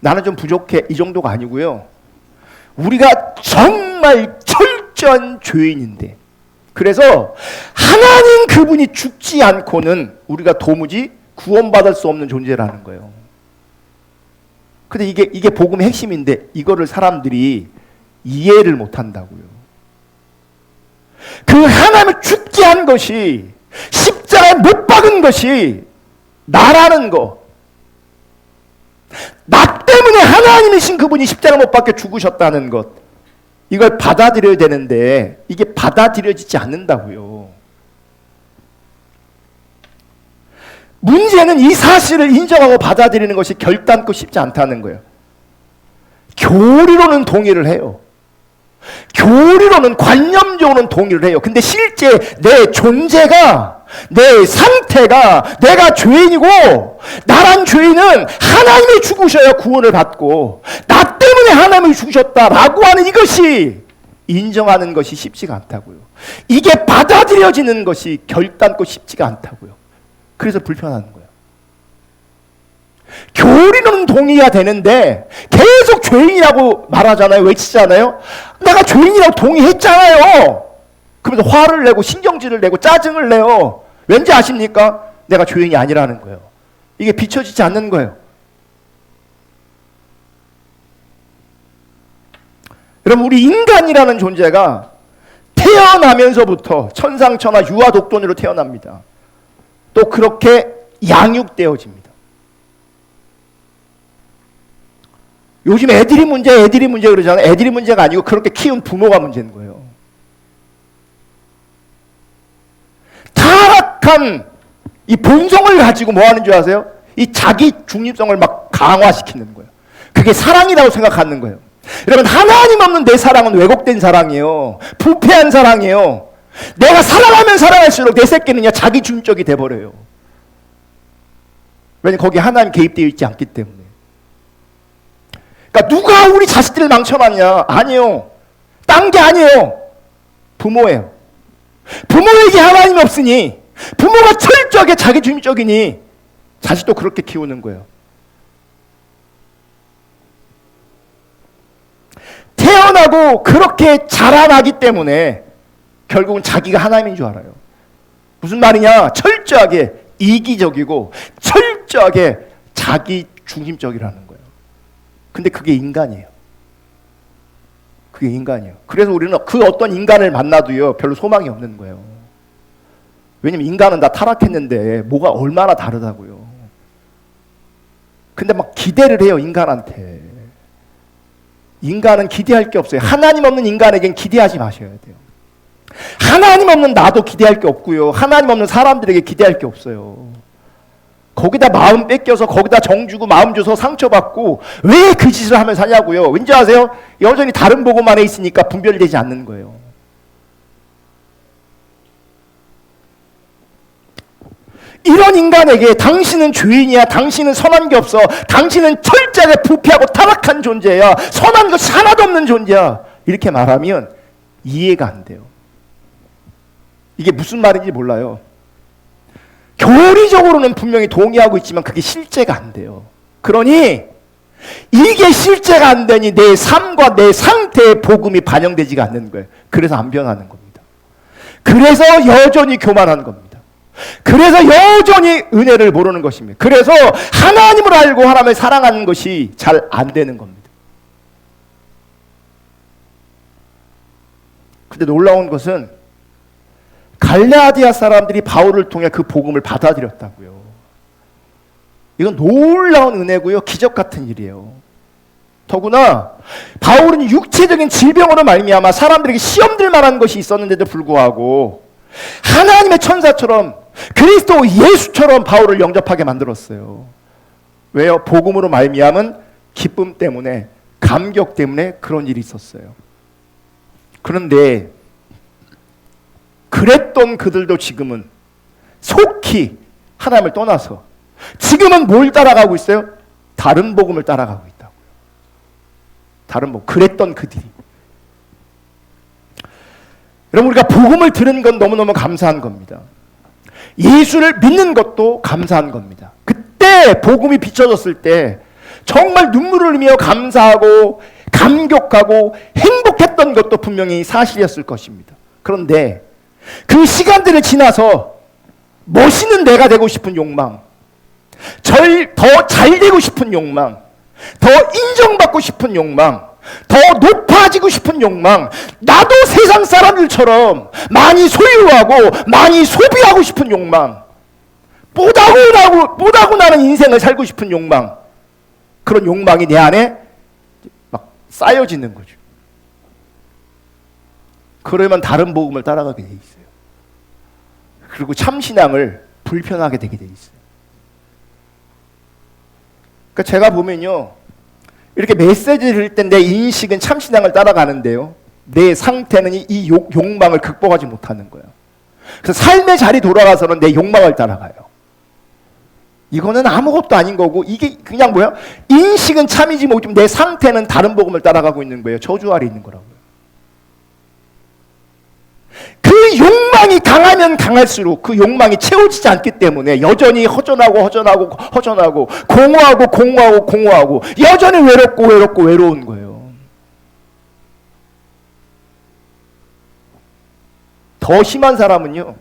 나는 좀 부족해, 이 정도가 아니고요. 우리가 정말 철저한 죄인인데, 그래서 하나님 그분이 죽지 않고는 우리가 도무지 구원받을 수 없는 존재라는 거예요. 근데 이게 복음의 핵심인데 이거를 사람들이 이해를 못한다고요. 그 하나님을 죽게 한 것이, 십자가에 못 박은 것이 나라는 거, 나 때문에 하나님이신 그분이 십자가 못 박혀 죽으셨다는 것, 이걸 받아들여야 되는데 이게 받아들여지지 않는다고요. 문제는 이 사실을 인정하고 받아들이는 것이 결단코 쉽지 않다는 거예요. 교리로는 동의를 해요. 교리로는 관념적으로는 동의를 해요. 근데 실제 내 존재가, 내 상태가, 내가 죄인이고 나란 죄인은 하나님이 죽으셔야 구원을 받고 나 때문에 하나님이 죽으셨다라고 하는 이것이 인정하는 것이 쉽지가 않다고요. 이게 받아들여지는 것이 결단코 쉽지가 않다고요. 그래서 불편한 거예요. 교리는 동의가 되는데 계속 죄인이라고 말하잖아요. 외치잖아요. 내가 죄인이라고 동의했잖아요. 그러면서 화를 내고 신경질을 내고 짜증을 내요. 왠지 아십니까? 내가 죄인이 아니라는 거예요. 이게 비춰지지 않는 거예요. 여러분, 우리 인간이라는 존재가 태어나면서부터 천상천하 유아독존으로 태어납니다. 또 그렇게 양육되어집니다. 요즘 애들이 문제 그러잖아요. 애들이 문제가 아니고 그렇게 키운 부모가 문제인 거예요. 타락한 이 본성을 가지고 뭐 하는 줄 아세요? 이 자기 중립성을 막 강화시키는 거예요. 그게 사랑이라고 생각하는 거예요. 여러분, 하나님 없는 내 사랑은 왜곡된 사랑이에요. 부패한 사랑이에요. 내가 사랑하면 사랑할수록 내 새끼는요 자기 중립적이 돼버려요. 왜냐면 거기에 하나님 개입되어 있지 않기 때문에. 그러니까 누가 우리 자식들을 망쳐놨냐? 아니에요. 딴 게 아니에요. 부모예요. 부모에게 하나님이 없으니, 부모가 철저하게 자기 중립적이니 자식도 그렇게 키우는 거예요. 태어나고 그렇게 자라나기 때문에 결국은 자기가 하나님인 줄 알아요. 무슨 말이냐? 철저하게 이기적이고 철저하게 자기 중심적이라는 거예요. 근데 그게 인간이에요. 그게 인간이에요. 그래서 우리는 그 어떤 인간을 만나도요 별로 소망이 없는 거예요. 왜냐면 인간은 다 타락했는데 뭐가 얼마나 다르다고요. 근데 막 기대를 해요, 인간한테. 인간은 기대할 게 없어요. 하나님 없는 인간에겐 기대하지 마셔야 돼요. 하나님 없는 나도 기대할 게 없고요. 하나님 없는 사람들에게 기대할 게 없어요. 거기다 마음 뺏겨서 거기다 정 주고 마음 줘서 상처받고 왜 그 짓을 하면 사냐고요. 왠지 아세요? 여전히 다른 복음 안에 있으니까 분별되지 않는 거예요. 이런 인간에게 당신은 죄인이야, 당신은 선한 게 없어, 당신은 철저하게 부패하고 타락한 존재야, 선한 것이 하나도 없는 존재야, 이렇게 말하면 이해가 안 돼요. 이게 무슨 말인지 몰라요. 교리적으로는 분명히 동의하고 있지만 그게 실제가 안 돼요. 그러니 이게 실제가 안 되니 내 삶과 내 상태에 복음이 반영되지가 않는 거예요. 그래서 안 변하는 겁니다. 그래서 여전히 교만한 겁니다. 그래서 여전히 은혜를 모르는 것입니다. 그래서 하나님을 알고 하나님을 사랑하는 것이 잘 안 되는 겁니다. 근데 놀라운 것은 갈라디아 사람들이 바울을 통해 그 복음을 받아들였다고요. 이건 놀라운 은혜고요, 기적 같은 일이에요. 더구나 바울은 육체적인 질병으로 말미암아 사람들에게 시험될 만한 것이 있었는데도 불구하고 하나님의 천사처럼 그리스도 예수처럼 바울을 영접하게 만들었어요. 왜요? 복음으로 말미암은 기쁨 때문에, 감격 때문에 그런 일이 있었어요. 그런데 그랬던 그들도 지금은 속히 하나님을 떠나서 지금은 뭘 따라가고 있어요? 다른 복음을 따라가고 있다고요. 다른 복음. 그랬던 그들이. 여러분, 우리가 복음을 들은 건 너무너무 감사한 겁니다. 예수를 믿는 것도 감사한 겁니다. 그때 복음이 비춰졌을 때 정말 눈물을 흘리며 감사하고 감격하고 행복했던 것도 분명히 사실이었을 것입니다. 그런데 그 시간들을 지나서 멋있는 내가 되고 싶은 욕망, 더 잘 되고 싶은 욕망, 더 인정받고 싶은 욕망, 더 높아지고 싶은 욕망, 나도 세상 사람들처럼 많이 소유하고 많이 소비하고 싶은 욕망, 뽀다고 나는 인생을 살고 싶은 욕망, 그런 욕망이 내 안에 막 쌓여지는 거죠. 그러면 다른 복음을 따라가게 돼 있어요. 그리고 참신앙을 불편하게 되게 돼 있어요. 그러니까 제가 보면요, 이렇게 메시지를 들을 때 내 인식은 참신앙을 따라가는데요, 내 상태는 이 욕망을 극복하지 못하는 거예요. 그래서 삶의 자리 돌아가서는 내 욕망을 따라가요. 이거는 아무것도 아닌 거고, 이게 그냥 뭐야? 인식은 참이지 못하면 내 상태는 다른 복음을 따라가고 있는 거예요. 저주 아래 있는 거라고요. 그 욕망이 강하면 강할수록 그 욕망이 채워지지 않기 때문에 여전히 허전하고 공허하고 여전히 외로운 거예요. 더 심한 사람은요,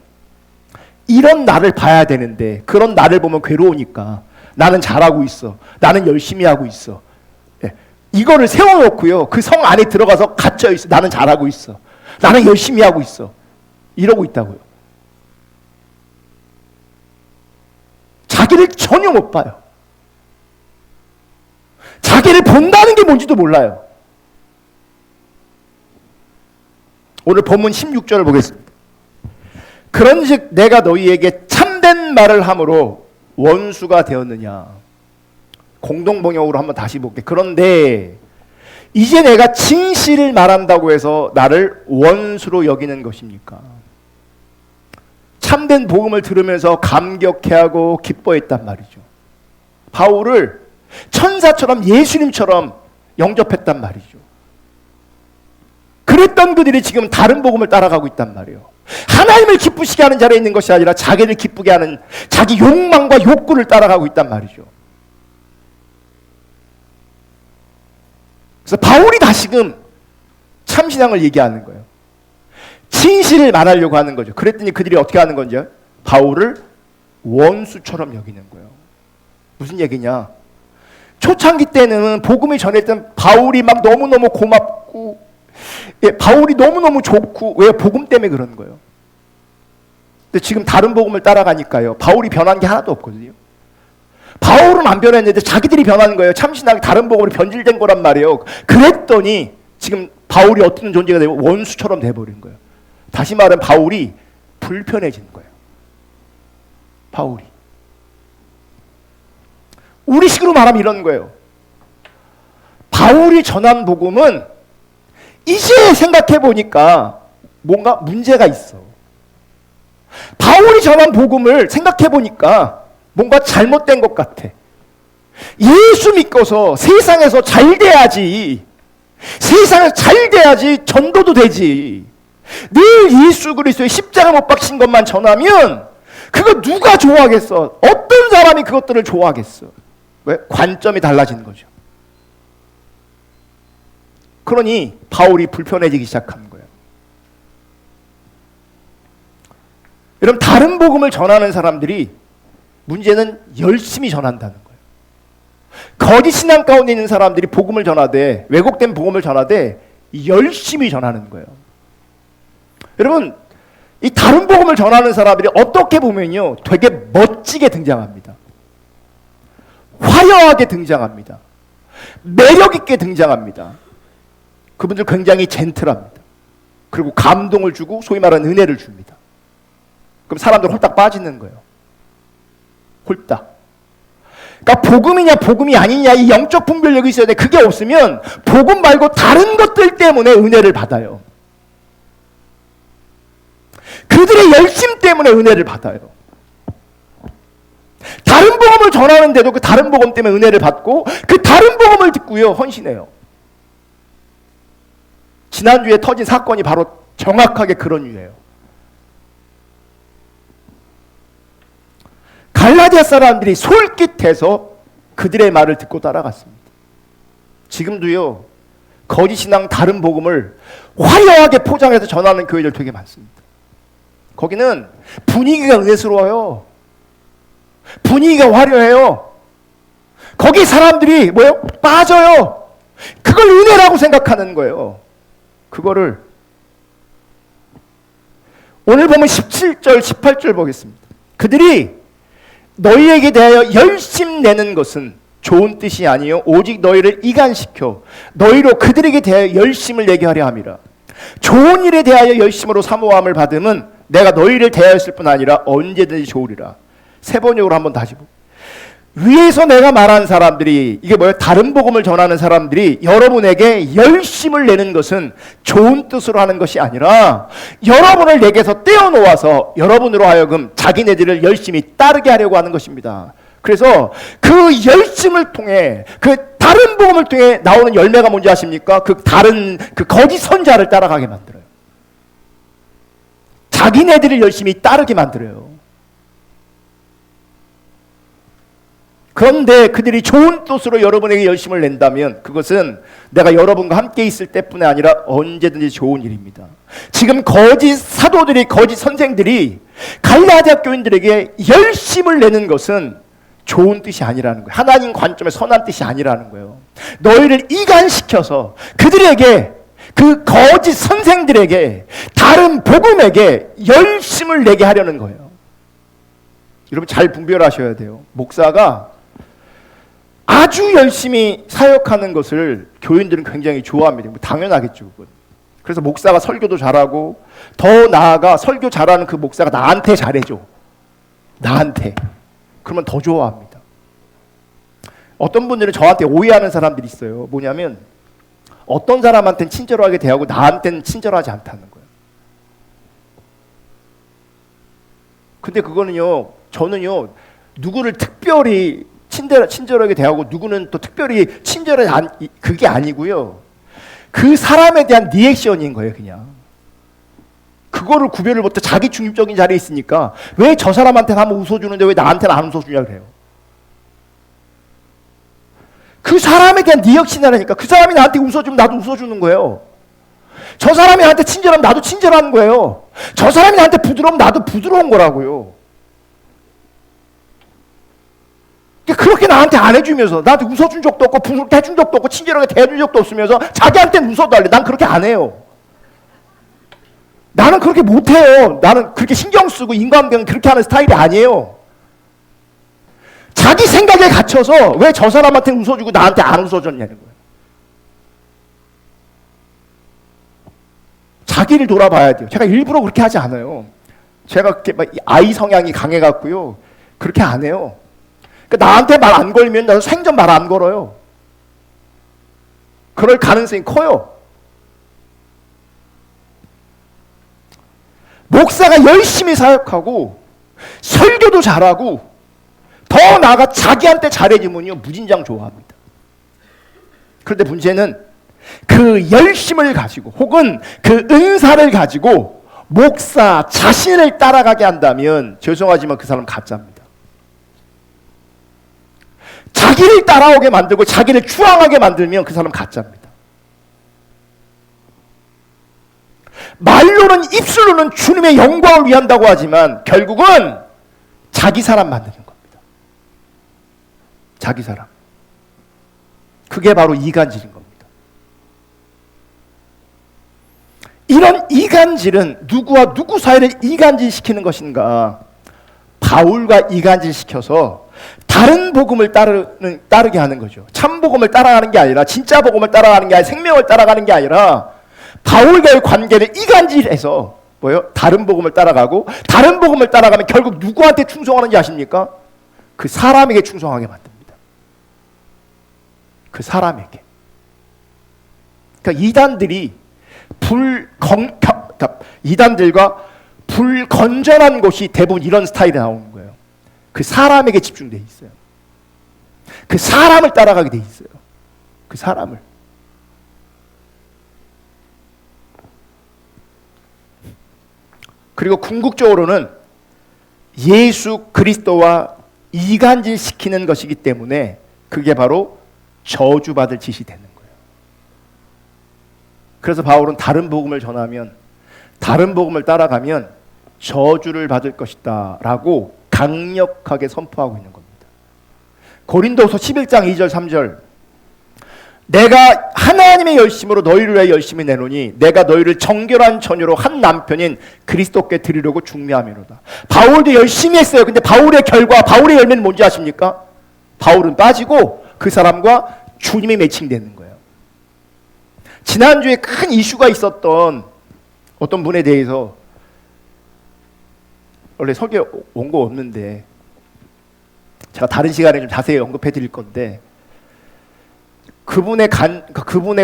이런 나를 봐야 되는데 그런 나를 보면 괴로우니까 나는 잘하고 있어, 나는 열심히 하고 있어, 이거를 세워놓고요, 그 성 안에 들어가서 갇혀 있어. 나는 잘하고 있어, 나는 열심히 하고 있어, 이러고 있다고요. 자기를 전혀 못 봐요. 자기를 본다는 게 뭔지도 몰라요. 오늘 본문 16절을 보겠습니다. 그런즉 내가 너희에게 참된 말을 함으로 원수가 되었느냐. 공동번역으로 한번 다시 볼게. 그런데 이제 내가 진실을 말한다고 해서 나를 원수로 여기는 것입니까? 참된 복음을 들으면서 감격해하고 기뻐했단 말이죠. 바울을 천사처럼 예수님처럼 영접했단 말이죠. 그랬던 그들이 지금 다른 복음을 따라가고 있단 말이에요. 하나님을 기쁘시게 하는 자리에 있는 것이 아니라 자기를 기쁘게 하는 자기 욕망과 욕구를 따라가고 있단 말이죠. 그래서 바울이 다시금 참신앙을 얘기하는 거예요. 진실을 말하려고 하는 거죠. 그랬더니 그들이 어떻게 하는 건지 바울을 원수처럼 여기는 거예요. 무슨 얘기냐? 초창기 때는 복음이 전했던 바울이 막 너무너무 고맙고, 바울이 너무너무 좋고, 왜? 복음 때문에 그러는 거예요. 근데 지금 다른 복음을 따라가니까요, 바울이 변한 게 하나도 없거든요. 바울은 안 변했는데 자기들이 변하는 거예요. 참신하게 다른 복음으로 변질된 거란 말이에요. 그랬더니 지금 바울이 어떤 존재가 되고 원수처럼 돼버린 거예요. 다시 말하면 바울이 불편해진 거예요. 바울이. 우리식으로 말하면 이런 거예요. 바울이 전한 복음은 이제 생각해 보니까 뭔가 문제가 있어. 바울이 전한 복음을 생각해 보니까 뭔가 잘못된 것 같아. 예수 믿고서 세상에서 잘 돼야지. 세상에서 잘 돼야지 전도도 되지. 늘 예수 그리스도의 십자가 못 박힌 것만 전하면 그거 누가 좋아하겠어? 어떤 사람이 그것들을 좋아하겠어? 왜? 관점이 달라지는 거죠. 그러니 바울이 불편해지기 시작한 거예요. 여러분, 다른 복음을 전하는 사람들이 문제는 열심히 전한다는 거예요. 거짓 신앙 가운데 있는 사람들이 복음을 전하되, 왜곡된 복음을 전하되 열심히 전하는 거예요. 여러분, 이 다른 복음을 전하는 사람들이 어떻게 보면요, 되게 멋지게 등장합니다. 화려하게 등장합니다. 매력 있게 등장합니다. 그분들 굉장히 젠틀합니다. 그리고 감동을 주고 소위 말하는 은혜를 줍니다. 그럼 사람들 홀딱 빠지는 거예요. 홀딱. 그러니까 복음이냐 복음이 아니냐, 이 영적 분별력이 있어야 돼. 그게 없으면 복음 말고 다른 것들 때문에 은혜를 받아요. 그들의 열심 때문에 은혜를 받아요. 다른 복음을 전하는데도 그 다른 복음 때문에 은혜를 받고, 그 다른 복음을 듣고요, 헌신해요. 지난주에 터진 사건이 바로 정확하게 그런 이유예요. 갈라디아 사람들이 솔깃해서 그들의 말을 듣고 따라갔습니다. 지금도요, 거짓 신앙 다른 복음을 화려하게 포장해서 전하는 교회들 되게 많습니다. 거기는 분위기가 은혜스러워요. 분위기가 화려해요. 거기 사람들이 뭐예요? 빠져요. 그걸 은혜라고 생각하는 거예요. 그거를 오늘 보면 17절 18절 보겠습니다. 그들이 너희에게 대하여 열심 내는 것은 좋은 뜻이 아니요 오직 너희를 이간시켜 너희로 그들에게 대하여 열심을 내게 하려 함이라. 좋은 일에 대하여 열심으로 사모함을 받음은 내가 너희를 대하였을 뿐 아니라 언제든지 좋으리라. 세 번역으로 한번 다시 보고, 위에서 내가 말한 사람들이, 이게 뭐예요? 다른 복음을 전하는 사람들이 여러분에게 열심을 내는 것은 좋은 뜻으로 하는 것이 아니라 여러분을 내게서 떼어놓아서 여러분으로 하여금 자기네들을 열심히 따르게 하려고 하는 것입니다. 그래서 그 열심을 통해, 그 다른 복음을 통해 나오는 열매가 뭔지 아십니까? 그 다른 그 거짓 선자를 따라가게 만들어요. 자기네들을 열심히 따르게 만들어요. 그런데 그들이 좋은 뜻으로 여러분에게 열심을 낸다면 그것은 내가 여러분과 함께 있을 때뿐이 아니라 언제든지 좋은 일입니다. 지금 거짓 사도들이, 거짓 선생들이 갈라디아 교인들에게 열심을 내는 것은 좋은 뜻이 아니라는 거예요. 하나님 관점의 선한 뜻이 아니라는 거예요. 너희를 이간시켜서 그들에게, 그 거짓 선생들에게, 다른 복음에게 열심을 내게 하려는 거예요. 여러분 잘 분별하셔야 돼요. 목사가 아주 열심히 사역하는 것을 교인들은 굉장히 좋아합니다. 당연하겠죠, 그건. 그래서 목사가 설교도 잘하고, 더 나아가 설교 잘하는 그 목사가 나한테 잘해줘. 나한테. 그러면 더 좋아합니다. 어떤 분들은 저한테 오해하는 사람들이 있어요. 뭐냐면 어떤 사람한테는 친절하게 대하고 나한테는 친절하지 않다는 거예요. 근데 그거는요, 저는요, 누구를 특별히 친절하게 대하고 누구는 또 특별히 친절하지 그게 아니고요. 그 사람에 대한 리액션인 거예요, 그냥. 그거를 구별을 못해. 자기 중립적인 자리에 있으니까 왜 저 사람한테는 한번 웃어주는데 왜 나한테는 안 웃어주냐 그래요. 그 사람에 대한 리액션이라니까. 그 사람이 나한테 웃어주면 나도 웃어주는 거예요. 저 사람이 나한테 친절하면 나도 친절한 거예요. 저 사람이 나한테 부드러우면 나도 부드러운 거라고요. 그렇게 나한테 안 해주면서, 나한테 웃어준 적도 없고 부드럽게 해준 적도 없고 친절하게 대해준 적도 없으면서 자기한테는 웃어달래. 난 그렇게 안 해요. 나는 그렇게 못해요. 나는 그렇게 신경 쓰고 인간관계는 그렇게 하는 스타일이 아니에요. 자기 생각에 갇혀서 왜 저 사람한테 웃어주고 나한테 안 웃어줬냐는 거예요. 자기를 돌아봐야 돼요. 제가 일부러 그렇게 하지 않아요. 제가 그렇게 막 아이 성향이 강해갖고요, 그렇게 안 해요. 그러니까 나한테 말 안 걸면 나도 생전 말 안 걸어요. 그럴 가능성이 커요. 목사가 열심히 사역하고 설교도 잘하고 더 나아가 자기한테 잘해주면요 무진장 좋아합니다. 그런데 문제는 그 열심을 가지고 혹은 그 은사를 가지고 목사 자신을 따라가게 한다면 죄송하지만 그 사람 가짜입니다. 자기를 따라오게 만들고 자기를 추앙하게 만들면 그 사람 가짜입니다. 말로는, 입술로는 주님의 영광을 위한다고 하지만 결국은 자기 사람 만드는 겁니다. 자기 사람. 그게 바로 이간질인 겁니다. 이런 이간질은 누구와 누구 사이를 이간질시키는 것인가? 바울과 이간질시켜서 다른 복음을 따르게 하는 거죠. 참 복음을 따라가는 게 아니라, 진짜 복음을 따라가는 게 아니라, 생명을 따라가는 게 아니라 바울과의 관계를 이간질해서 뭐예요? 다른 복음을 따라가고, 다른 복음을 따라가면 결국 누구한테 충성하는지 아십니까? 그 사람에게 충성하게 만듭니다. 그 사람에게. 그러니까 이단들과 불건전한 곳이 대부분 이런 스타일이 나오는 거예요. 그 사람에게 집중돼 있어요. 그 사람을 따라가게 돼 있어요. 그 사람을. 그리고 궁극적으로는 예수 그리스도와 이간질시키는 것이기 때문에 그게 바로 저주받을 짓이 되는 거예요. 그래서 바울은 다른 복음을 전하면, 다른 복음을 따라가면 저주를 받을 것이다 라고 강력하게 선포하고 있는 겁니다. 고린도서 11장 2절 3절, 내가 하나님의 열심으로 너희를 위하여 열심히 내노니 내가 너희를 정결한 처녀로 한 남편인 그리스도께 드리려고 중매함이로다. 바울도 열심히 했어요. 근데 바울의 결과, 바울의 열매는 뭔지 아십니까? 바울은 빠지고 그 사람과 주님이 매칭되는 거예요. 지난주에 큰 이슈가 있었던 어떤 분에 대해서 원래 설교에 온 거 없는데 제가 다른 시간에 좀 자세히 언급해 드릴 건데, 그분의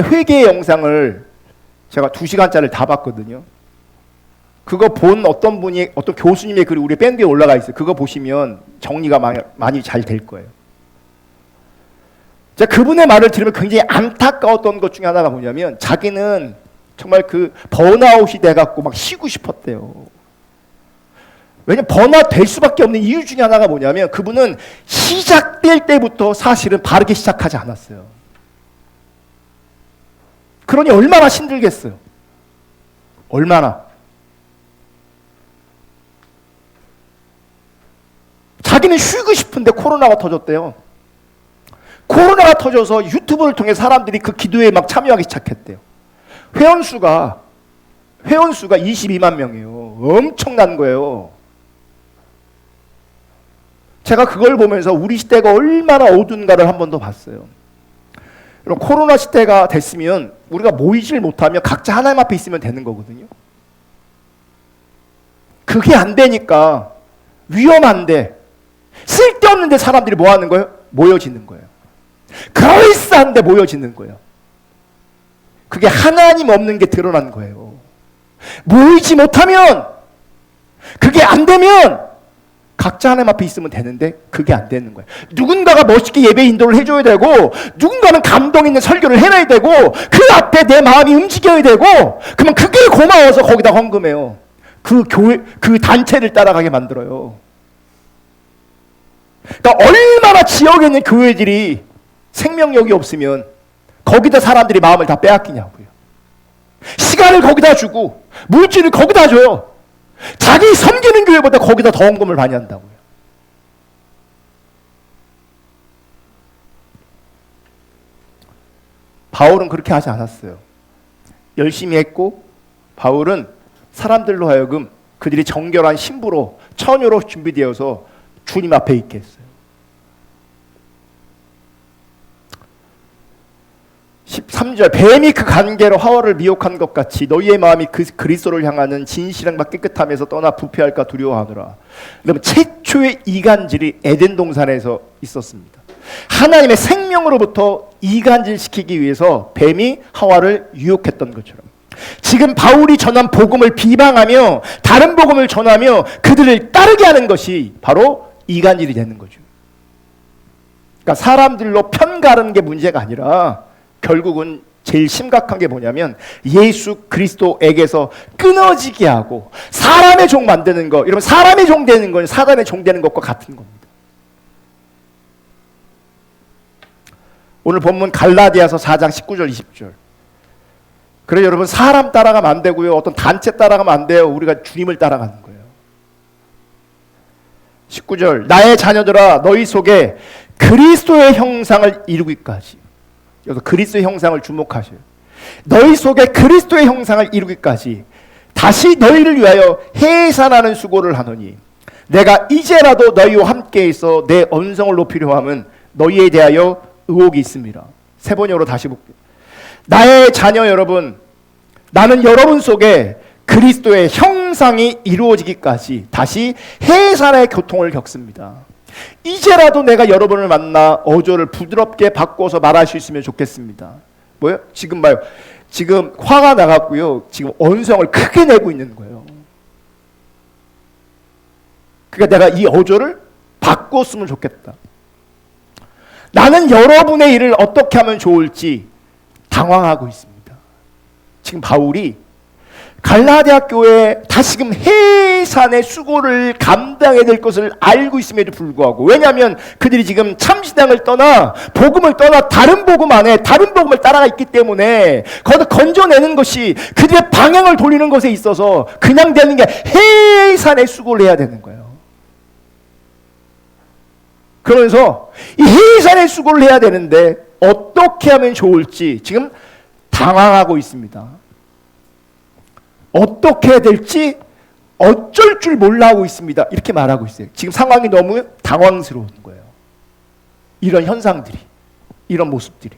회개 영상을 제가 2시간짜리를 다 봤거든요. 그거 본 어떤 교수님의 글이 우리 밴드에 올라가 있어요. 그거 보시면 정리가 많이 잘 될 거예요. 제가 그분의 말을 들으면 굉장히 안타까웠던 것 중에 하나가 뭐냐면, 자기는 정말 그 번아웃이 돼갖고 막 쉬고 싶었대요. 왜냐면 번아웃 될 수밖에 없는 이유 중에 하나가 뭐냐면, 그분은 시작될 때부터 사실은 바르게 시작하지 않았어요. 그러니 얼마나 힘들겠어요. 얼마나. 자기는 쉬고 싶은데 코로나가 터졌대요. 코로나가 터져서 유튜브를 통해 사람들이 그 기도에 막 참여하기 시작했대요. 회원수가 22만 명이에요. 엄청난 거예요. 제가 그걸 보면서 우리 시대가 얼마나 어두운가를 한 번 더 봤어요. 그럼 코로나 시대가 됐으면 우리가 모이질 못하면 각자 하나님 앞에 있으면 되는 거거든요. 그게 안 되니까 위험한데, 쓸데없는데 사람들이 뭐 하는 거예요? 모여지는 거예요. 그럴싸한데 모여지는 거예요. 그게 하나님 없는 게 드러난 거예요. 모이지 못하면, 그게 안 되면 각자 하나님 앞에 있으면 되는데 그게 안 되는 거예요. 누군가가 멋있게 예배 인도를 해줘야 되고, 누군가는 감동 있는 설교를 해놔야 되고, 그 앞에 내 마음이 움직여야 되고, 그러면 그게 고마워서 거기다 헌금해요. 그 교회, 그 단체를 따라가게 만들어요. 그러니까 얼마나 지역에 있는 교회들이 생명력이 없으면 거기다 사람들이 마음을 다 빼앗기냐고요. 시간을 거기다 주고 물질을 거기다 줘요. 자기 섬기는 교회보다 거기다 더 헌금을 많이 한다고요. 바울은 그렇게 하지 않았어요. 열심히 했고, 바울은 사람들로 하여금 그들이 정결한 신부로, 처녀로 준비되어서 주님 앞에 있게 했어요. 13절, 뱀이 그 관계로 하와를 미혹한 것 같이 너희의 마음이 그 그리스도를 향하는 진실함과 깨끗함에서 떠나 부패할까 두려워하노라. 그러면 최초의 이간질이 에덴 동산에서 있었습니다. 하나님의 생명으로부터 이간질시키기 위해서 뱀이 하와를 유혹했던 것처럼, 지금 바울이 전한 복음을 비방하며 다른 복음을 전하며 그들을 따르게 하는 것이 바로 이간질이 되는 거죠. 그러니까 사람들로 편가르는 게 문제가 아니라 결국은 제일 심각한 게 뭐냐면, 예수 그리스도에게서 끊어지게 하고 사람의 종 만드는 거. 이러면 사람의 종 되는 건 사단의 종 되는 것과 같은 겁니다. 오늘 본문 갈라디아서 4장 19절 20절. 그래 여러분, 사람 따라가면 안 되고요, 어떤 단체 따라가면 안 돼요. 우리가 주님을 따라가는 거예요. 19절, 나의 자녀들아 너희 속에 그리스도의 형상을 이루기까지. 여기서 그리스도의 형상을 주목하셔요. 너희 속에 그리스도의 형상을 이루기까지 다시 너희를 위하여 해산하는 수고를 하노니, 내가 이제라도 너희와 함께 있어 내 언성을 높이려 함은 너희에 대하여 의혹이 있습니다. 세 번역으로 다시 볼게요. 나의 자녀 여러분, 나는 여러분 속에 그리스도의 형상이 이루어지기까지 다시 해산의 고통을 겪습니다. 이제라도 내가 여러분을 만나 어조를 부드럽게 바꿔서 말할 수 있으면 좋겠습니다. 뭐요? 지금 봐요. 지금 화가 나갔고요, 지금 언성을 크게 내고 있는 거예요. 그러니까 내가 이 어조를 바꿨으면 좋겠다. 나는 여러분의 일을 어떻게 하면 좋을지 당황하고 있습니다. 지금 바울이 갈라디아 교회에 다시금 해산의 수고를 감당해야 될 것을 알고 있음에도 불구하고, 왜냐하면 그들이 지금 참신앙을 떠나 복음을 떠나 다른 복음 안에 다른 복음을 따라가 있기 때문에 거기서 건져내는 것이 그들의 방향을 돌리는 것에 있어서 그냥 되는 게 해산의 수고를 해야 되는 거예요. 그러면서 이 해산의 수고를 해야 되는데 어떻게 하면 좋을지 지금 당황하고 있습니다. 어떻게 해야 될지 어쩔 줄 몰라 하고 있습니다. 이렇게 말하고 있어요. 지금 상황이 너무 당황스러운 거예요. 이런 현상들이, 이런 모습들이.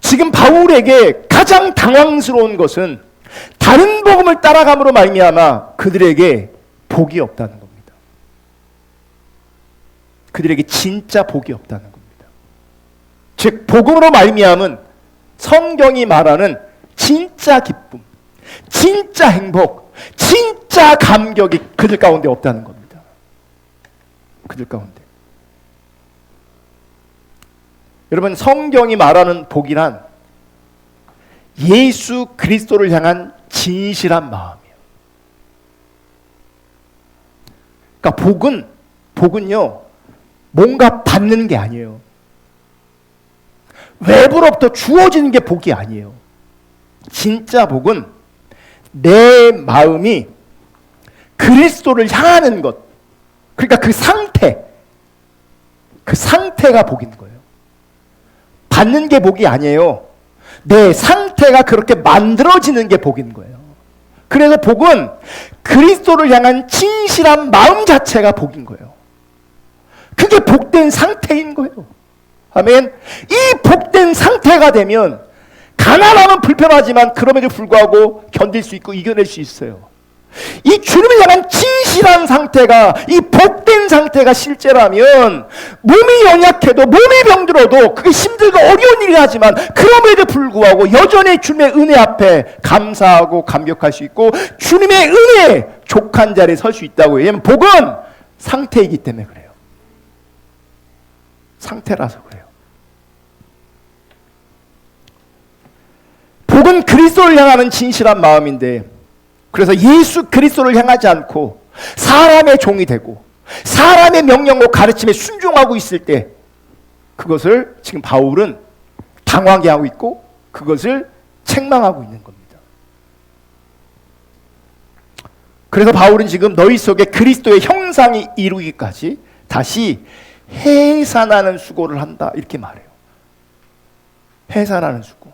지금 바울에게 가장 당황스러운 것은 다른 복음을 따라감으로 말미암아 그들에게 복이 없다는 겁니다. 그들에게 진짜 복이 없다는 겁니다. 즉 복음으로 말미암은 성경이 말하는 진짜 기쁨, 진짜 행복, 진짜 감격이 그들 가운데 없다는 겁니다. 그들 가운데. 여러분, 성경이 말하는 복이란 예수 그리스도를 향한 진실한 마음이에요. 그러니까 복은요, 뭔가 받는 게 아니에요. 외부로부터 주어지는 게 복이 아니에요. 진짜 복은 내 마음이 그리스도를 향하는 것, 그러니까 그 상태가 복인 거예요. 받는 게 복이 아니에요. 내 상태가 그렇게 만들어지는 게 복인 거예요. 그래서 복은 그리스도를 향한 진실한 마음 자체가 복인 거예요. 그게 복된 상태인 거예요. 아멘. 이 복된 상태가 되면 가난함은 불편하지만 그럼에도 불구하고 견딜 수 있고 이겨낼 수 있어요. 이 주님을 향한 진실한 상태가, 이 복된 상태가 실제라면 몸이 연약해도, 몸이 병들어도 그게 힘들고 어려운 일이 하지만 그럼에도 불구하고 여전히 주님의 은혜 앞에 감사하고 감격할 수 있고 주님의 은혜에 족한 자리에 설 수 있다고 해요. 왜냐하면 복은 상태이기 때문에 그래요. 상태라서 그래요. 복은 그리스도를 향하는 진실한 마음인데, 그래서 예수 그리스도를 향하지 않고 사람의 종이 되고 사람의 명령과 가르침에 순종하고 있을 때 그것을 지금 바울은 당황해 하고 있고 그것을 책망하고 있는 겁니다. 그래서 바울은 지금 너희 속에 그리스도의 형상이 이루기까지 다시 해산하는 수고를 한다 이렇게 말해요. 해산하는 수고.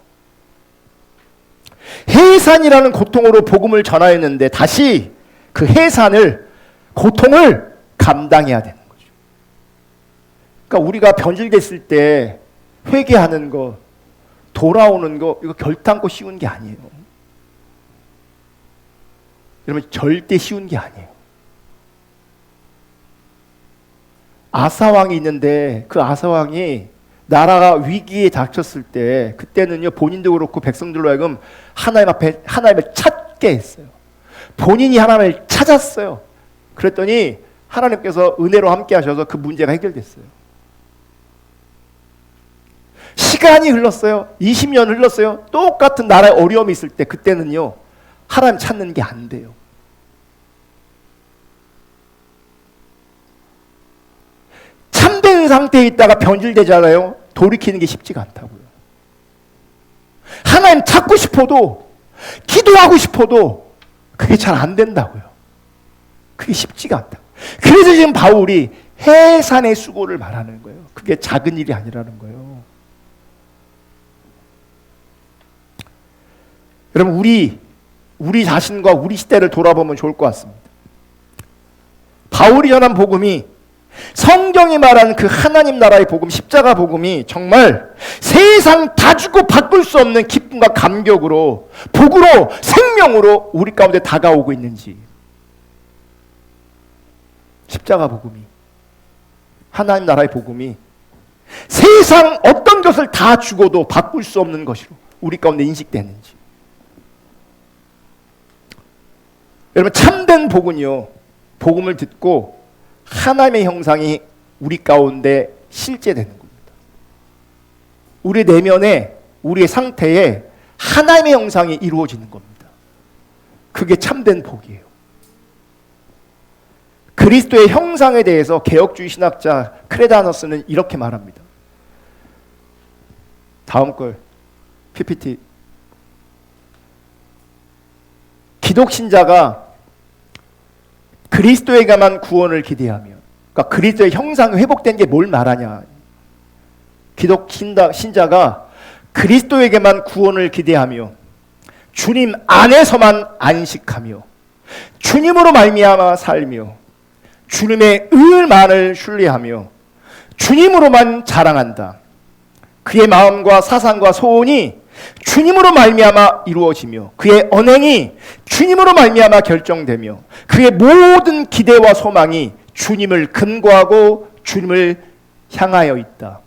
해산이라는 고통으로 복음을 전하였는데 다시 그 고통을 감당해야 되는 거죠. 그러니까 우리가 변질됐을 때 회개하는 거, 돌아오는 거, 이거 결단코 쉬운 게 아니에요. 여러분, 절대 쉬운 게 아니에요. 아사왕이 있는데 그 아사왕이 나라가 위기에 닥쳤을 때 그때는요, 본인도 그렇고 백성들로 하여금 하나님을 찾게 했어요. 본인이 하나님을 찾았어요. 그랬더니 하나님께서 은혜로 함께 하셔서 그 문제가 해결됐어요. 시간이 흘렀어요. 20년 흘렀어요. 똑같은 나라에 어려움이 있을 때 그때는요, 하나님 찾는 게 안 돼요. 참된 상태에 있다가 변질되잖아요. 돌이키는 게 쉽지가 않다고요. 하나님 찾고 싶어도, 기도하고 싶어도 그게 잘 안 된다고요. 그게 쉽지가 않다고. 그래서 지금 바울이 해산의 수고를 말하는 거예요. 그게 작은 일이 아니라는 거예요. 여러분, 우리 자신과 우리 시대를 돌아보면 좋을 것 같습니다. 바울이 전한 복음이, 성경이 말하는 그 하나님 나라의 복음, 십자가 복음이 정말 세상 다 주고 바꿀 수 없는 기쁨과 감격으로, 복으로, 생명으로 우리 가운데 다가오고 있는지, 십자가 복음이, 하나님 나라의 복음이 세상 어떤 것을 다 주고도 바꿀 수 없는 것으로 우리 가운데 인식되는지. 여러분, 참된 복은요, 복음을 듣고 하나님의 형상이 우리 가운데 실제되는 겁니다. 우리 내면에, 우리의 상태에 하나님의 형상이 이루어지는 겁니다. 그게 참된 복이에요. 그리스도의 형상에 대해서 개혁주의 신학자 크레다너스는 이렇게 말합니다. 다음 걸 PPT. 기독신자가 그리스도에게만 구원을 기대하며, 그러니까 그리스도의 형상이 회복된 게 뭘 말하냐? 기독 신자가 그리스도에게만 구원을 기대하며 주님 안에서만 안식하며 주님으로 말미암아 살며 주님의 의만을 신뢰하며 주님으로만 자랑한다. 그의 마음과 사상과 소원이 주님으로 말미암아 이루어지며 그의 언행이 주님으로 말미암아 결정되며 그의 모든 기대와 소망이 주님을 근거하고 주님을 향하여 있다.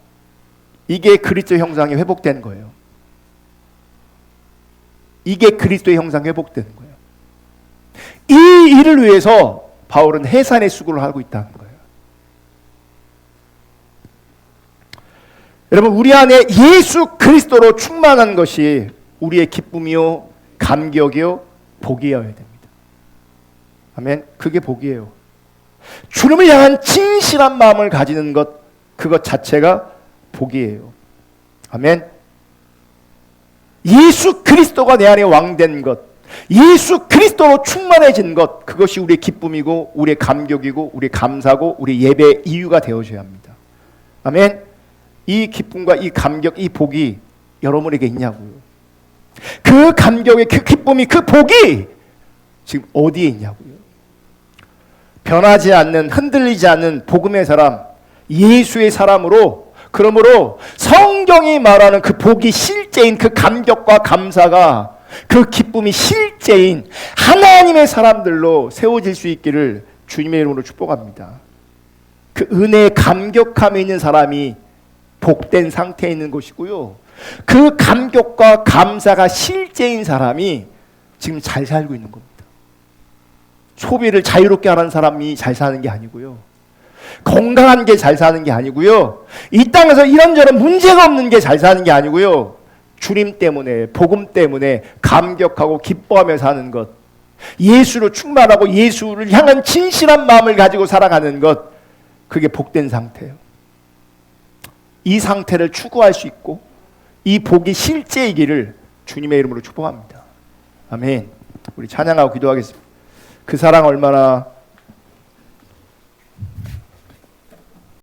이게 그리스도의 형상이 회복된 거예요. 이게 그리스도의 형상이 회복되는 거예요. 이 일을 위해서 바울은 해산의 수고를 하고 있다는 거예요. 여러분, 우리 안에 예수 그리스도로 충만한 것이 우리의 기쁨이요, 감격이요, 복이어야 됩니다. 아멘. 그게 복이에요. 주님을 향한 진실한 마음을 가지는 것, 그것 자체가 복이에요. 아멘. 예수 그리스도가 내 안에 왕된 것, 예수 그리스도로 충만해진 것, 그것이 우리의 기쁨이고 우리의 감격이고 우리의 감사고 우리의 예배의 이유가 되어줘야 합니다. 아멘. 이 기쁨과 이 감격, 이 복이 여러분에게 있냐고요. 그 감격의 그 기쁨이, 그 복이 지금 어디에 있냐고요. 변하지 않는, 흔들리지 않는 복음의 사람, 예수의 사람으로, 그러므로 성경이 말하는 그 복이 실제인 그 감격과 감사가, 그 기쁨이 실제인 하나님의 사람들로 세워질 수 있기를 주님의 이름으로 축복합니다. 그 은혜에 감격함에 있는 사람이 복된 상태에 있는 것이고요. 그 감격과 감사가 실제인 사람이 지금 잘 살고 있는 겁니다. 소비를 자유롭게 하는 사람이 잘 사는 게 아니고요. 건강한 게 잘 사는 게 아니고요. 이 땅에서 이런저런 문제가 없는 게 잘 사는 게 아니고요. 주님 때문에, 복음 때문에 감격하고 기뻐하며 사는 것, 예수로 충만하고 예수를 향한 진실한 마음을 가지고 살아가는 것, 그게 복된 상태예요. 이 상태를 추구할 수 있고 이 복이 실제이기를 주님의 이름으로 축복합니다. 아멘. 우리 찬양하고 기도하겠습니다. 그 사랑 얼마나